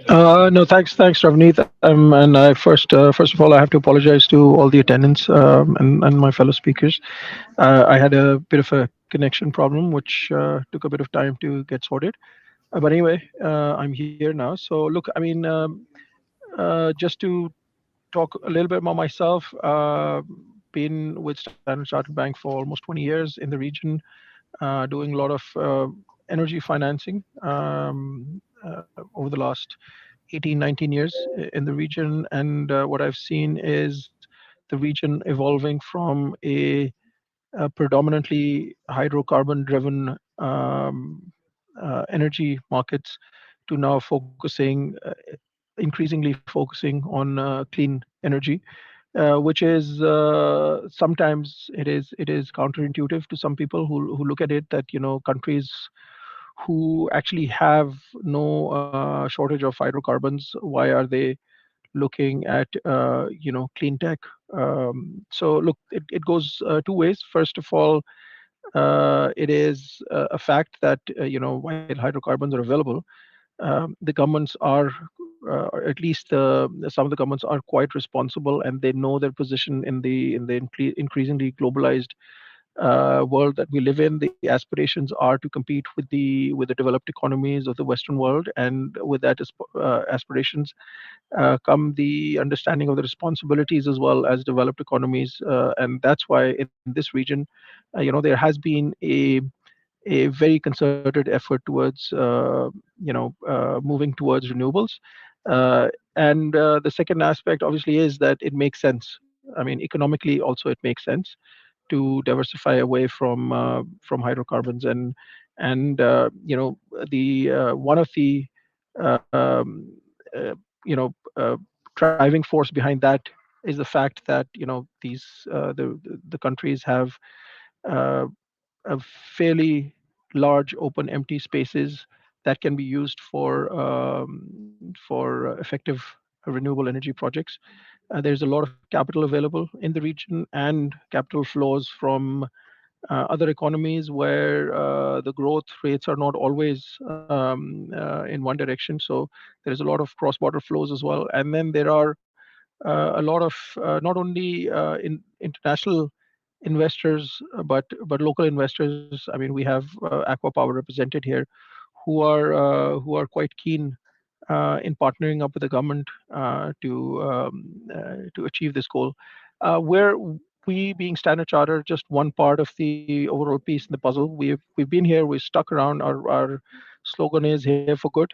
No, thanks, Ravneet. And first of all, I have to apologize to all the attendants and my fellow speakers. I had a bit of a connection problem, which took a bit of time to get sorted. But anyway, I'm here now. So look, I mean, just to talk a little bit about myself, been with Standard Chartered Bank for almost 20 years in the region, doing a lot of energy financing over the last 18, 19 years in the region. And what I've seen is the region evolving from a predominantly hydrocarbon driven energy markets to now focusing, increasingly focusing on clean energy. Which is sometimes it is counterintuitive to some people who look at it that countries who actually have no shortage of hydrocarbons, why are they looking at clean tech? So look, it goes two ways. First of all, it is a fact that while hydrocarbons are available, the governments are, or at least some of the governments are quite responsible, and they know their position in the increasingly globalized world that we live in. The aspirations are to compete with the developed economies of the Western world, and with that aspirations come the understanding of the responsibilities as well as developed economies, and that's why in this region, there has been a very concerted effort towards moving towards renewables. And the second aspect obviously is that it makes sense. I mean, economically also it makes sense to diversify away from hydrocarbons. And the one of the um, uh, you know driving force behind that is the fact that these the countries have uh, a fairly large open empty spaces that can be used for effective renewable energy projects. There's a lot of capital available in the region, and capital flows from other economies where the growth rates are not always in one direction. So there's a lot of cross-border flows as well. And then there are a lot of not only in international investors, but local investors. I mean, we have Aqua Power represented here, who are quite keen in partnering up with the government to achieve this goal. Where we, being Standard Charter, just one part of the overall piece in the puzzle. We've been here. We're stuck around. Our slogan is "Here for Good."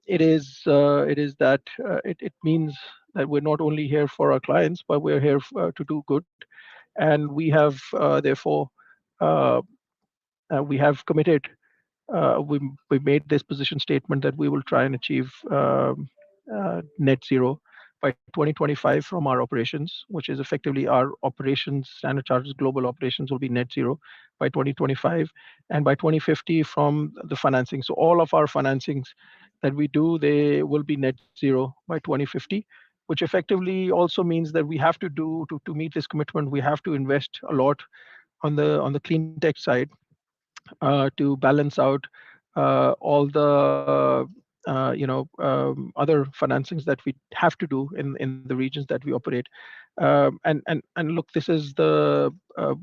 It is that it means that we're not only here for our clients, but we're here to do good. And we have therefore uh, we have committed, we made this position statement that we will try and achieve net zero by 2025 from our operations, which is effectively our operations. Standard Chartered's global operations will be net zero by 2025, and by 2050 from the financing. So all of our financings that we do, they will be net zero by 2050, which effectively also means that we have to do to meet this commitment. We have to invest a lot on the clean tech side to balance out all the other financings that we have to do in the regions that we operate. And look, this is the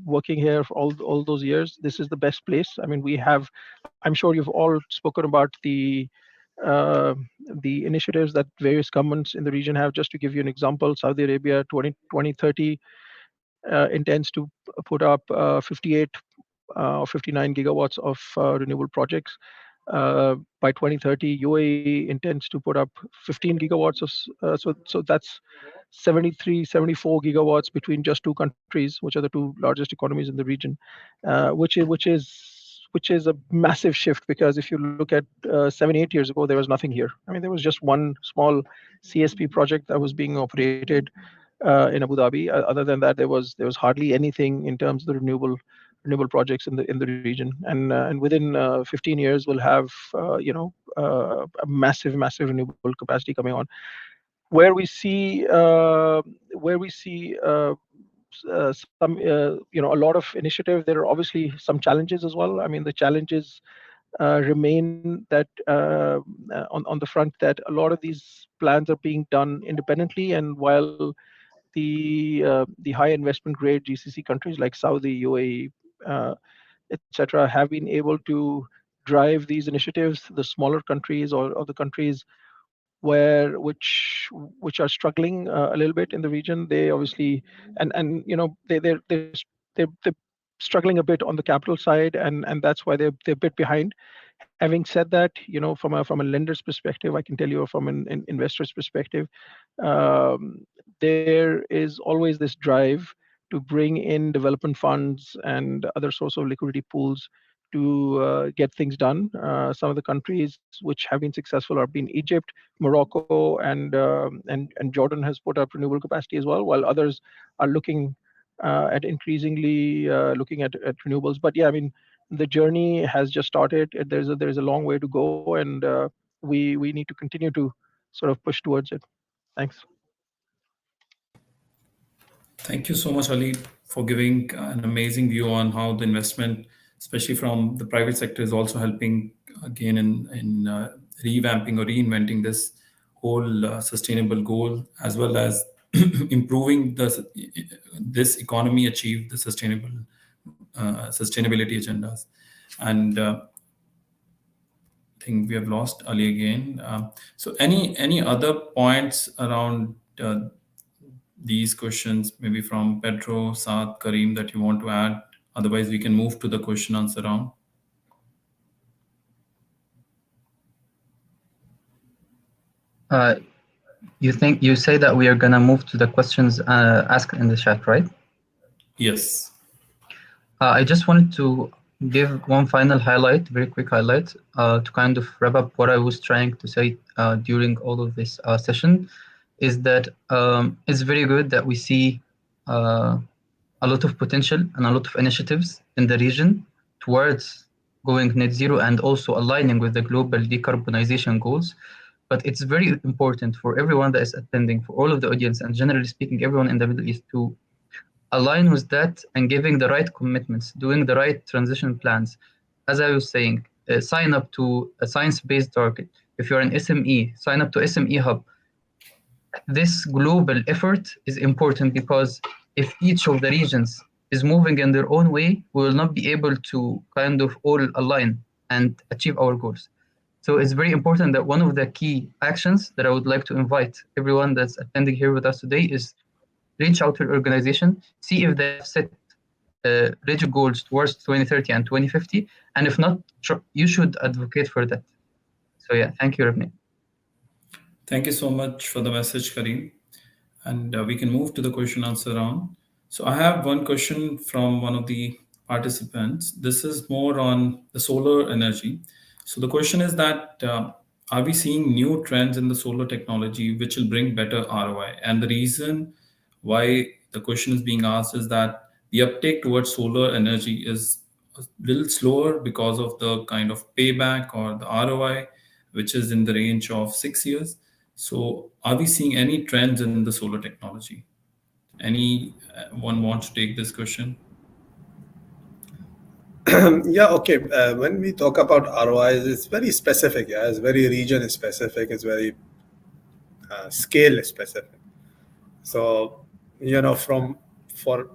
working here for all those years. This is the best place. I mean, we have. I'm sure you've all spoken about uh, the initiatives that various governments in the region have. Just to give you an example, Saudi Arabia 2030 intends to put up 58 or 59 gigawatts of renewable projects. By 2030, UAE intends to put up 15 gigawatts of, so that's 73, 74 gigawatts between just two countries, which are the two largest economies in the region, which is a massive shift, because if you look at 7, 8 years ago, there was nothing here. I mean, there was just one small CSP project that was being operated in Abu Dhabi. Other than that, there was hardly anything in terms of the renewable projects in the region. And within 15 years, we'll have a massive renewable capacity coming on. Where we see some a lot of initiative. There are obviously some challenges as well. I mean, the challenges remain that on the front that a lot of these plans are being done independently, and while the high investment grade GCC countries like Saudi, UAE, etc., have been able to drive these initiatives, the smaller countries or the countries which are struggling a little bit in the region, they obviously and they're struggling a bit on the capital side, and that's why they're a bit behind. Having said that, from a lender's perspective, I can tell you from an investor's perspective, there is always this drive to bring in development funds and other source of liquidity pools to get things done. Some of the countries which have been successful have been Egypt, Morocco, and Jordan has put up renewable capacity as well, while others are looking at increasingly looking at renewables. But yeah, I mean, the journey has just started. There's a long way to go, and we need to continue to sort of push towards it. Thanks. Thank you so much, Ali, for giving an amazing view on how the investment, especially from the private sector, is also helping again in revamping or reinventing this whole sustainable goal, as well as improving this economy achieve the sustainability agendas. And I think we have lost Ali again. So any other points around these questions, maybe from Pedro, Saad, Kareem, that you want to add? Otherwise, we can move to the question answer round. You say that we are gonna move to the questions asked in the chat, right? Yes. I just wanted to give one final highlight, very quick highlight, to kind of wrap up what I was trying to say during all of this session, is that it's very good that we see a lot of potential and a lot of initiatives in the region towards going net zero and also aligning with the global decarbonization goals. But it's very important for everyone that is attending, for all of the audience, and generally speaking, everyone in the Middle East to align with that and giving the right commitments, doing the right transition plans. As I was saying, sign up to a science-based target. If you're an SME, sign up to SME Hub. This global effort is important because if each of the regions is moving in their own way, we will not be able to kind of all align and achieve our goals. So it's very important that one of the key actions that I would like to invite everyone that's attending here with us today is reach out to your organization, see if they have set rigid goals towards 2030 and 2050, and if not, you should advocate for that. So yeah, thank you, Ravneet. Thank you so much for the message, Kareem. And we can move to the question answer round. So I have one question from one of the participants. This is more on the solar energy. So the question is that are we seeing new trends in the solar technology which will bring better ROI? And the reason why the question is being asked is that the uptake towards solar energy is a little slower because of the kind of payback or the ROI, which is in the range of 6 years. So are we seeing any trends in the solar technology? Anyone wants to take this question? Yeah, okay. When we talk about ROIs, it's very specific. Yeah, it's very region specific. It's very scale specific. So for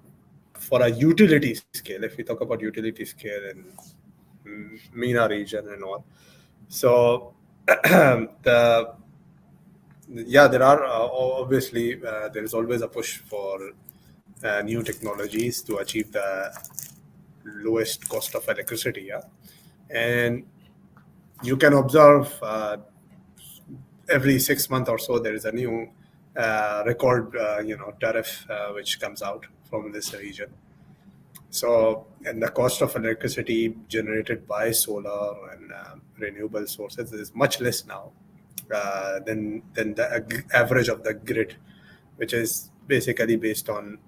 a utility scale, if we talk about utility scale in MENA region and all, so there are obviously there is always a push for new technologies to achieve the lowest cost of electricity. Yeah, and you can observe every 6 months or so there is a new record tariff which comes out from this region. So, and the cost of electricity generated by solar and renewable sources is much less now than the average of the grid, which is basically based on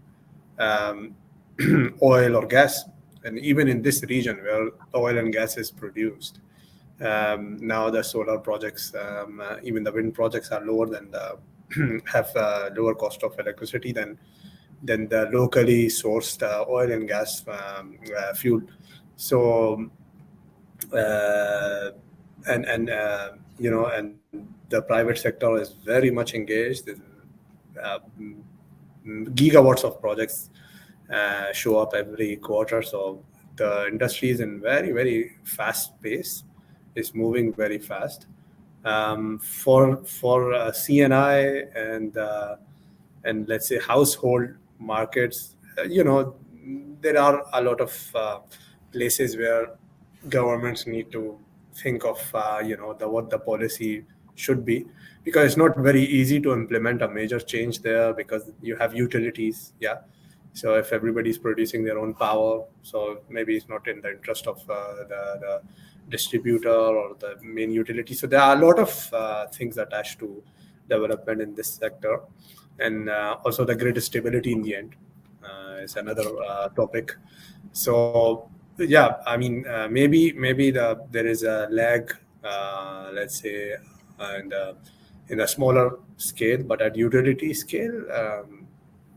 oil or gas. And even in this region where oil and gas is produced, now the solar projects, even the wind projects, are lower than have a lower cost of electricity than the locally sourced oil and gas fuel. So and the private sector is very much engaged. Uh, Gigawatts of projects show up every quarter. So the industry is in very fast pace. It's moving very fast. For CNI and let's say household markets, there are a lot of places where governments need to think of what the policy should be, because it's not very easy to implement a major change there, because you have utilities. Yeah, so if everybody's producing their own power, so maybe it's not in the interest of the distributor or the main utility. So there are a lot of things attached to development in this sector, and also the grid stability in the end is another topic. So yeah, I mean, maybe there is a lag, let's say, and in a smaller scale, but at utility scale,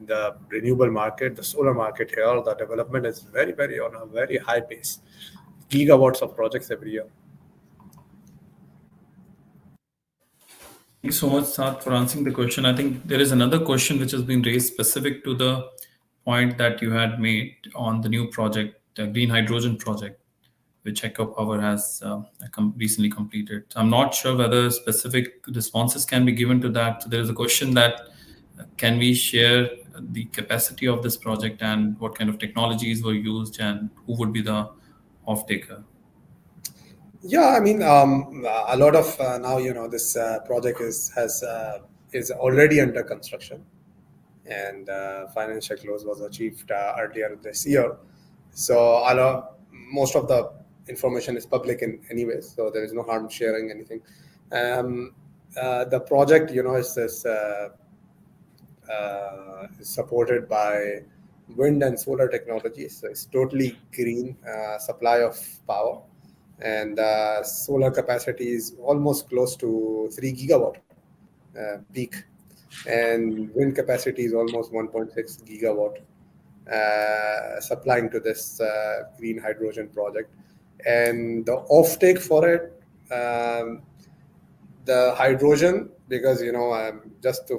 the renewable market, the solar market here, the development is very on a very high pace, gigawatts of projects every year. Thank you so much, Saad, for answering the question. I think there is another question which has been raised specific to the point that you had made on the new project, the green hydrogen project, which Echo Power has recently completed. I'm not sure whether specific responses can be given to that. So there is a question that can we share the capacity of this project and what kind of technologies were used and who would be the off-taker? Yeah, I mean, a lot of now, this project is already under construction, and financial close was achieved earlier this year. So most of the information is public in anyway, so there is no harm sharing anything. The project, is supported by wind and solar technologies. So it's totally green supply of power, and solar capacity is almost close to 3 gigawatt peak, and wind capacity is almost 1.6 gigawatt, supplying to this green hydrogen project. And the offtake for it, the hydrogen, because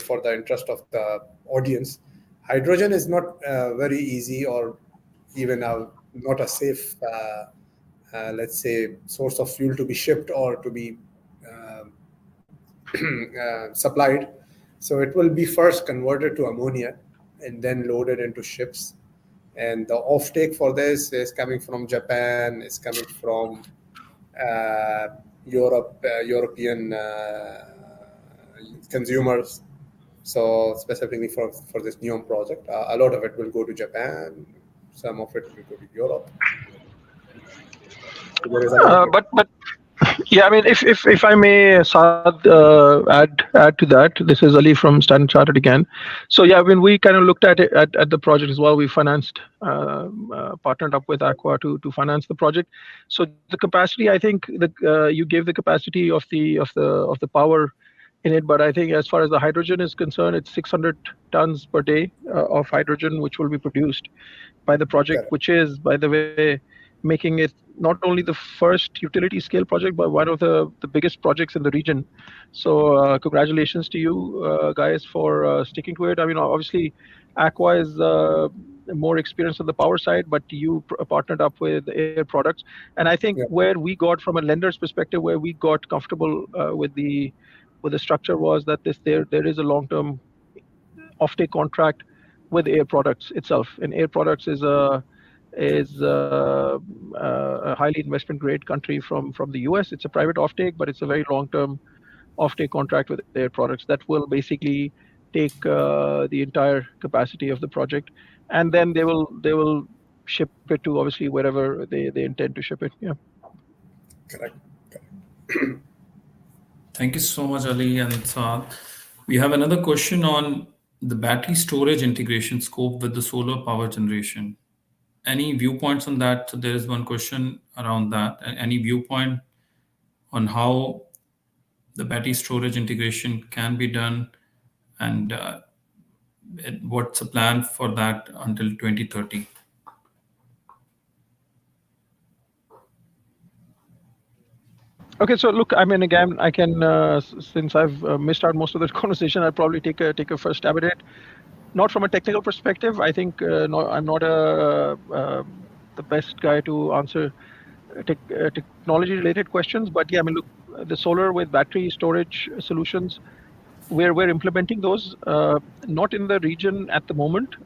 for the interest of the audience, hydrogen is not very easy or even not a safe let's say source of fuel to be shipped or to be supplied. So it will be first converted to ammonia and then loaded into ships. And the offtake for this is coming from Japan, is coming from European consumers. So specifically for this NEOM project, a lot of it will go to Japan, some of it will go to Europe. But yeah, I mean, if I may, Saad, add to that. This is Ali from Standard Chartered again. So yeah, when we kind of looked at it at the project as well, we financed, partnered up with Aqua to finance the project. So the capacity, I think, you gave the capacity of the power in it, but I think as far as the hydrogen is concerned, it's 600 tons per day of hydrogen, which will be produced by the project, which is, by the way, making it not only the first utility scale project, but one of the biggest projects in the region. So congratulations to you guys for sticking to it. I mean, obviously, Aqua is more experienced on the power side, but you partnered up with Air Products. And I think where we got, from a lender's perspective, where we got comfortable with the structure was that there is a long-term offtake contract with Air Products itself. And Air Products is a highly investment grade country from the US. It's a private offtake, but it's a very long-term offtake contract with Air Products that will basically take the entire capacity of the project, and then they will ship it to obviously wherever they intend to ship it. Yeah. Correct. Thank you so much, Ali and Saad. We have another question on the battery storage integration scope with the solar power generation. Any viewpoints on that? So there is one question around that. Any viewpoint on how the battery storage integration can be done, and what's the plan for that until 2030? Okay, so look, I mean, again, I can since I've missed out most of the conversation, I'll probably take a first stab at it. Not from a technical perspective. I think no, I'm not the best guy to answer technology related questions. But yeah, I mean, look, the solar with battery storage solutions, we're implementing those. Not in the region at the moment.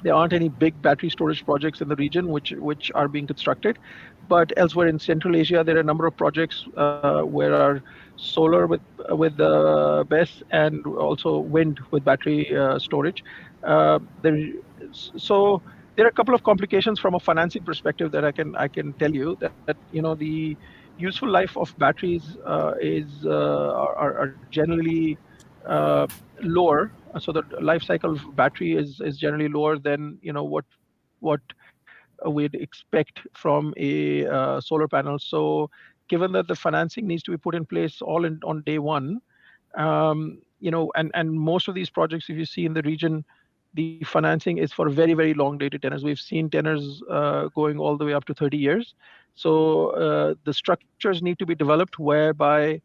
There aren't any big battery storage projects in the region which are being constructed, but elsewhere in Central Asia, there are a number of projects where are solar with BESS and also wind with battery storage. There, so there are a couple of complications from a financing perspective that I can tell you that the useful life of batteries are generally uh, lower. So the life cycle of battery is generally lower than what we'd expect from a solar panel. So given that the financing needs to be put in place all in on day one, and most of these projects, if you see in the region, the financing is for very, very long dated tenors. We've seen tenors going all the way up to 30 years. So the structures need to be developed whereby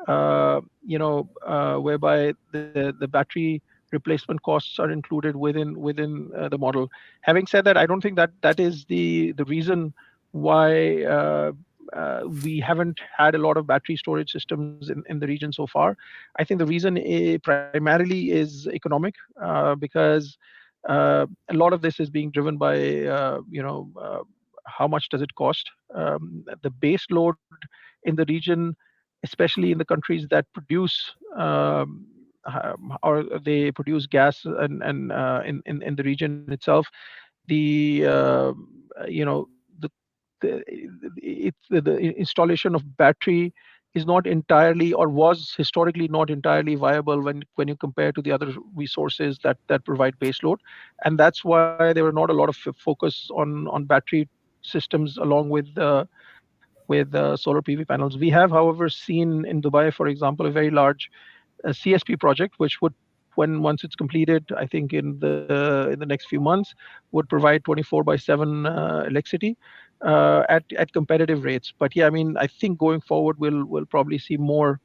the battery replacement costs are included within the model. Having said that, I don't think that is the reason why we haven't had a lot of battery storage systems in the region so far. I think the reason primarily is economic, because a lot of this is being driven by how much does it cost. The base load in the region, especially in the countries that produce or they produce gas and in the region itself, the the the installation of battery is not entirely, or was historically not entirely viable when you compare to the other resources that provide baseload, and that's why there were not a lot of focus on battery systems along with solar PV panels. We have, however, seen in Dubai, for example, a very large CSP project, which would, when once it's completed, I think in the next few months, would provide 24/7 electricity at competitive rates. But yeah, I mean, I think going forward, we'll probably see more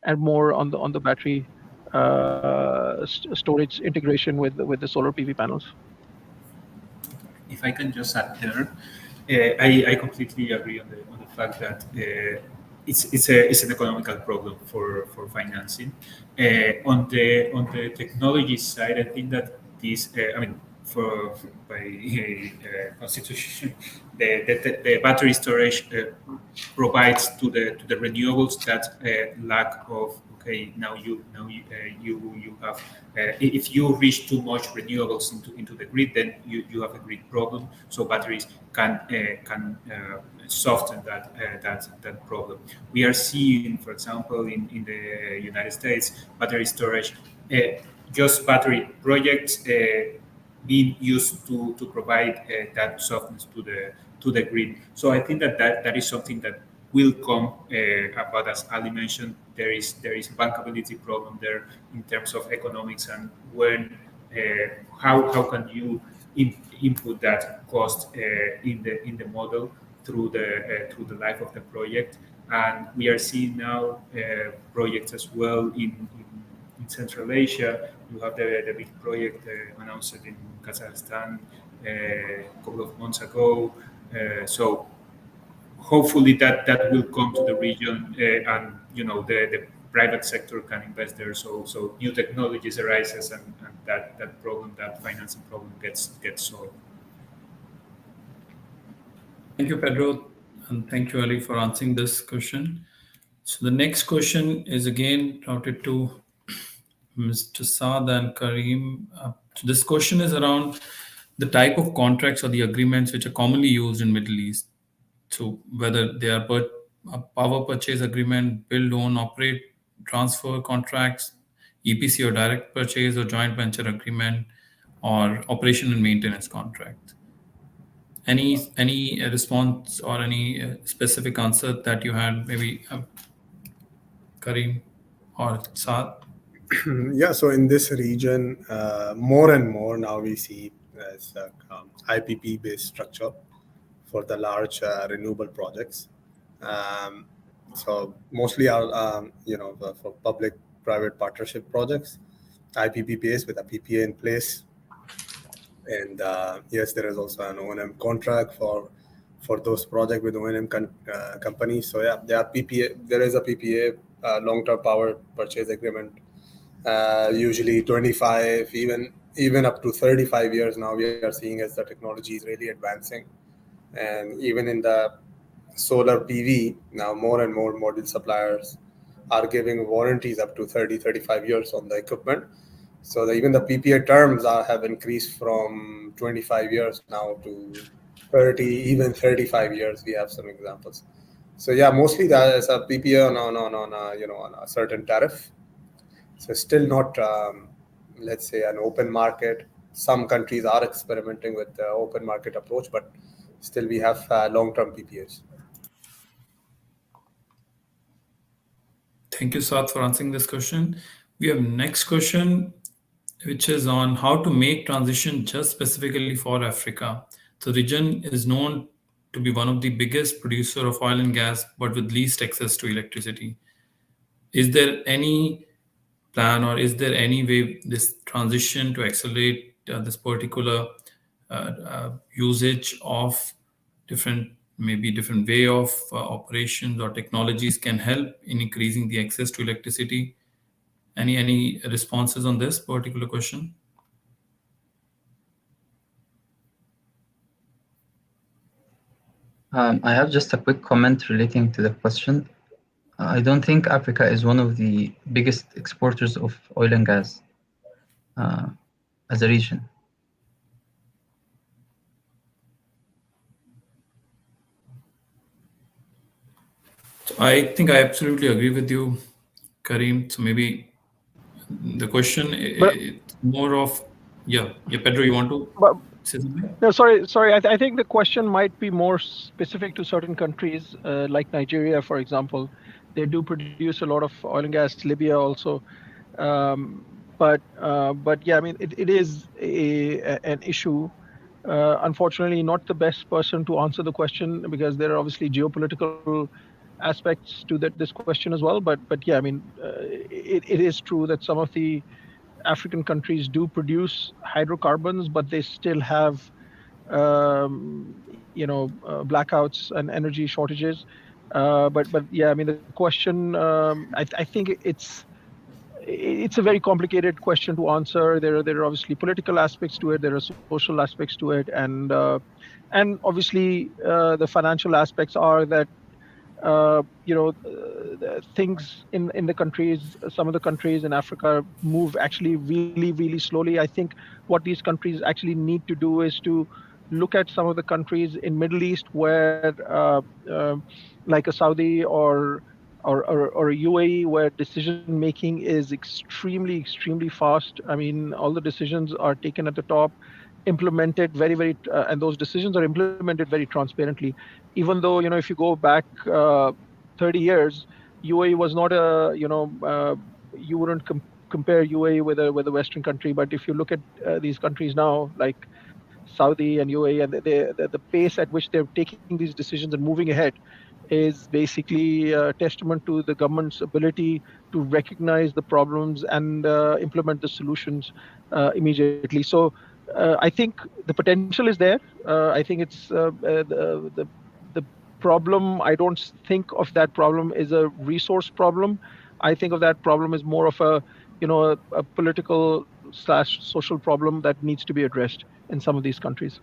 and more on the battery storage integration with the solar PV panels. If I can just add there, I completely agree on the fact that it's an economical problem for financing. On the technology side, I think that this I mean for by constitution, the battery storage provides to the renewables that lack of, okay, now you have if you reach too much renewables into the grid, then you have a grid problem. So batteries can soften that problem. We are seeing, for example, in the United States, battery storage, just battery projects being used to provide that softness to the grid. So I think that is something that will come about. As Ali mentioned, there is a bankability problem there in terms of economics, and when how can you input that cost in the model through the life of the project. And we are seeing now projects as well in Central Asia. You have the big project announced in Kazakhstan a couple of months ago. So hopefully that will come to the region, and the private sector can invest there. So new technologies arises, and that problem, that financing problem, gets solved. Thank you, Pedro, and thank you, Ali, for answering this question. So the next question is again routed to Mr. Saad and Karim. So this question is around the type of contracts or the agreements which are commonly used in Middle East. So whether they are a power purchase agreement, build, own, operate, transfer contracts, EPC or direct purchase or joint venture agreement, or operation and maintenance contract. Any response or any specific answer that you had, maybe Karim or Saad? Yeah, so in this region, more and more now we see as IPP based structure for the large renewable projects. So mostly are for public-private partnership projects, IPP based with a PPA in place, and yes, there is also an O&M contract for those projects with O&M companies. So yeah, there are PPA. There is a PPA, long-term power purchase agreement. Usually 25, even up to 35 years now. We are seeing as the technology is really advancing, and even in the solar PV now, more and more module suppliers are giving warranties up to 30, 35 years on the equipment. So even the PPA terms have increased from 25 years now to 30, even 35 years. We have some examples. So yeah, mostly that is a PPA on a certain tariff. So still not, let's say, an open market. Some countries are experimenting with the open market approach, but still we have long-term PPAs. Thank you, Saad, for answering this question. We have next question, which is on how to make transition just specifically for Africa. The region is known to be one of the biggest producer of oil and gas, but with least access to electricity. Is there any plan, or is there any way this transition to accelerate this particular usage of different, maybe different way of operations or technologies can help in increasing the access to electricity? Any responses on this particular question? I have just a quick comment relating to the question. I don't think Africa is one of the biggest exporters of oil and gas as a region. So I think I absolutely agree with you, Kareem. So maybe the question it's more of, yeah, Pedro, you want to But say something? no, sorry. I think the question might be more specific to certain countries, like Nigeria, for example. They do produce a lot of oil and gas. Libya also, but yeah, I mean, it is an issue. Unfortunately, not the best person to answer the question, because there are obviously geopolitical aspects to this question as well. But yeah, I mean, it is true that some of the African countries do produce hydrocarbons, but they still have blackouts and energy shortages. But yeah, I mean, the question, I think it's a very complicated question to answer. There are obviously political aspects to it. There are social aspects to it, and obviously the financial aspects are that things in the countries, some of the countries in Africa move actually really, really slowly. I think what these countries actually need to do is to look at some of the countries in Middle East where, like a Saudi or a UAE, where decision making is extremely, extremely fast. I mean, all the decisions are taken at the top, implemented very, very, and those decisions are implemented very transparently. Even though, if you go back 30 years, UAE was not you wouldn't compare UAE with a Western country. But if you look at these countries now, like Saudi and UAE, and the pace at which they're taking these decisions and moving ahead is basically a testament to the government's ability to recognize the problems and implement the solutions immediately. So I think the potential is there. I think it's the problem. I don't think of that problem as a resource problem. I think of that problem as more of a political / social problem that needs to be addressed in some of these countries.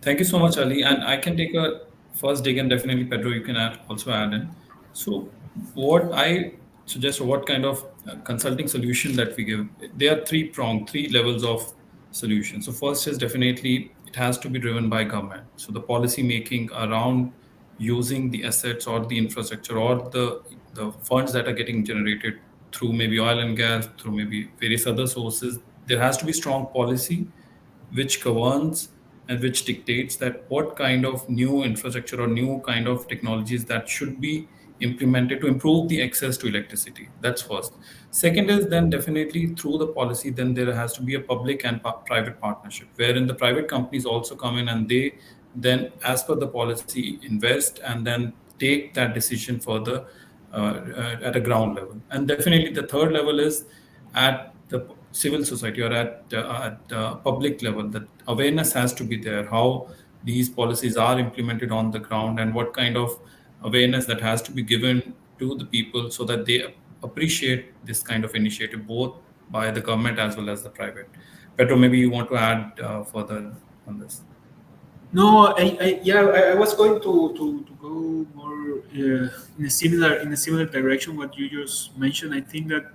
Thank you so much, Ali. And I can take a first dig, and definitely, Pedro, you can also add in. So, what I suggest, or what kind of consulting solution that we give, there are three levels of solution. So, first is definitely it has to be driven by government. So, the policy making around using the assets or the infrastructure or the funds that are getting generated through maybe oil and gas, through maybe various other sources, there has to be strong policy which governs and which dictates that what kind of new infrastructure or new kind of technologies that should be implemented to improve the access to electricity. That's first. Second is then definitely through the policy, then there has to be a public and private partnership, wherein the private companies also come in and they then, as per the policy, invest and then take that decision further at a ground level. And definitely the third level is at the civil society or at public level, that awareness has to be there, how these policies are implemented on the ground and what kind of awareness that has to be given to the people so that they appreciate this kind of initiative, both by the government as well as the private. Pedro, maybe you want to add further on this. No, I was going to go more in a similar direction. What you just mentioned, I think that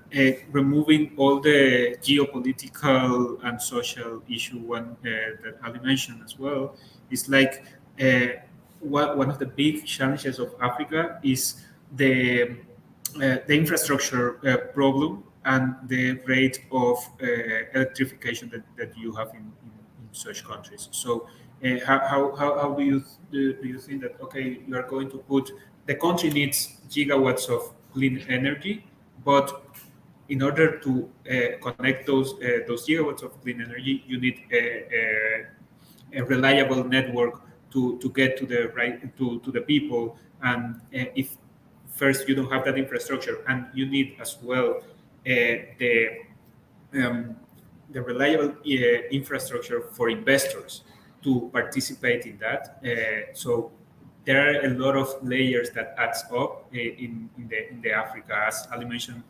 removing all the geopolitical and social issue that Ali mentioned as well is like one of the big challenges of Africa is the infrastructure problem and the rate of electrification that you have in such countries. So how do you think that, okay, you are going to put, the country needs gigawatts of clean energy, but in order to connect those gigawatts of clean energy, you need a reliable network to get to the right to the people. And if first you don't have that infrastructure, and you need as well the reliable infrastructure for investors to participate in that. So there are a lot of layers that adds up in the Africa. As Ali mentioned,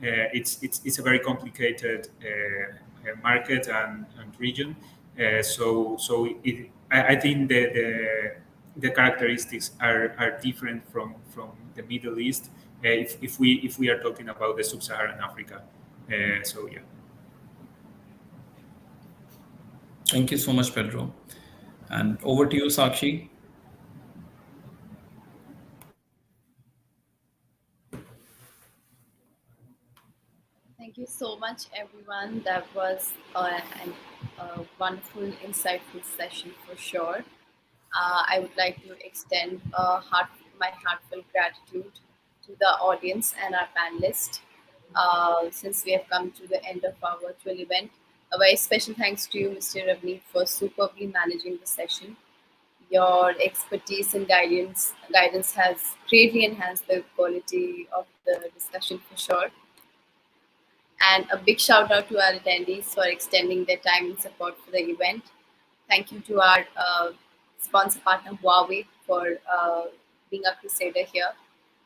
it's a very complicated market and region. I think the characteristics are different from the Middle East if we are talking about the sub-Saharan Africa. So yeah. Thank you so much, Pedro. And over to you, Sakshi. Thank you so much, everyone. That was a wonderful, insightful session for sure. I would like to extend my heartfelt gratitude to the audience and our panelists. Since we have come to the end of our virtual event, a very special thanks to you, Mr. Ravneet, for superbly managing the session. Your expertise and guidance has greatly enhanced the quality of the discussion for sure. And a big shout out to our attendees for extending their time and support for the event. Thank you to our sponsor partner Huawei for being a crusader here.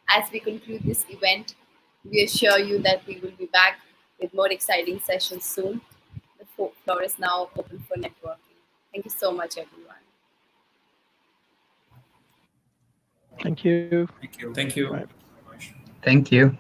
As we conclude this event, we assure you that we will be back with more exciting sessions soon. The floor is now open for networking. Thank you so much, everyone. Thank you. Thank you. Thank you. Bye. Thank you.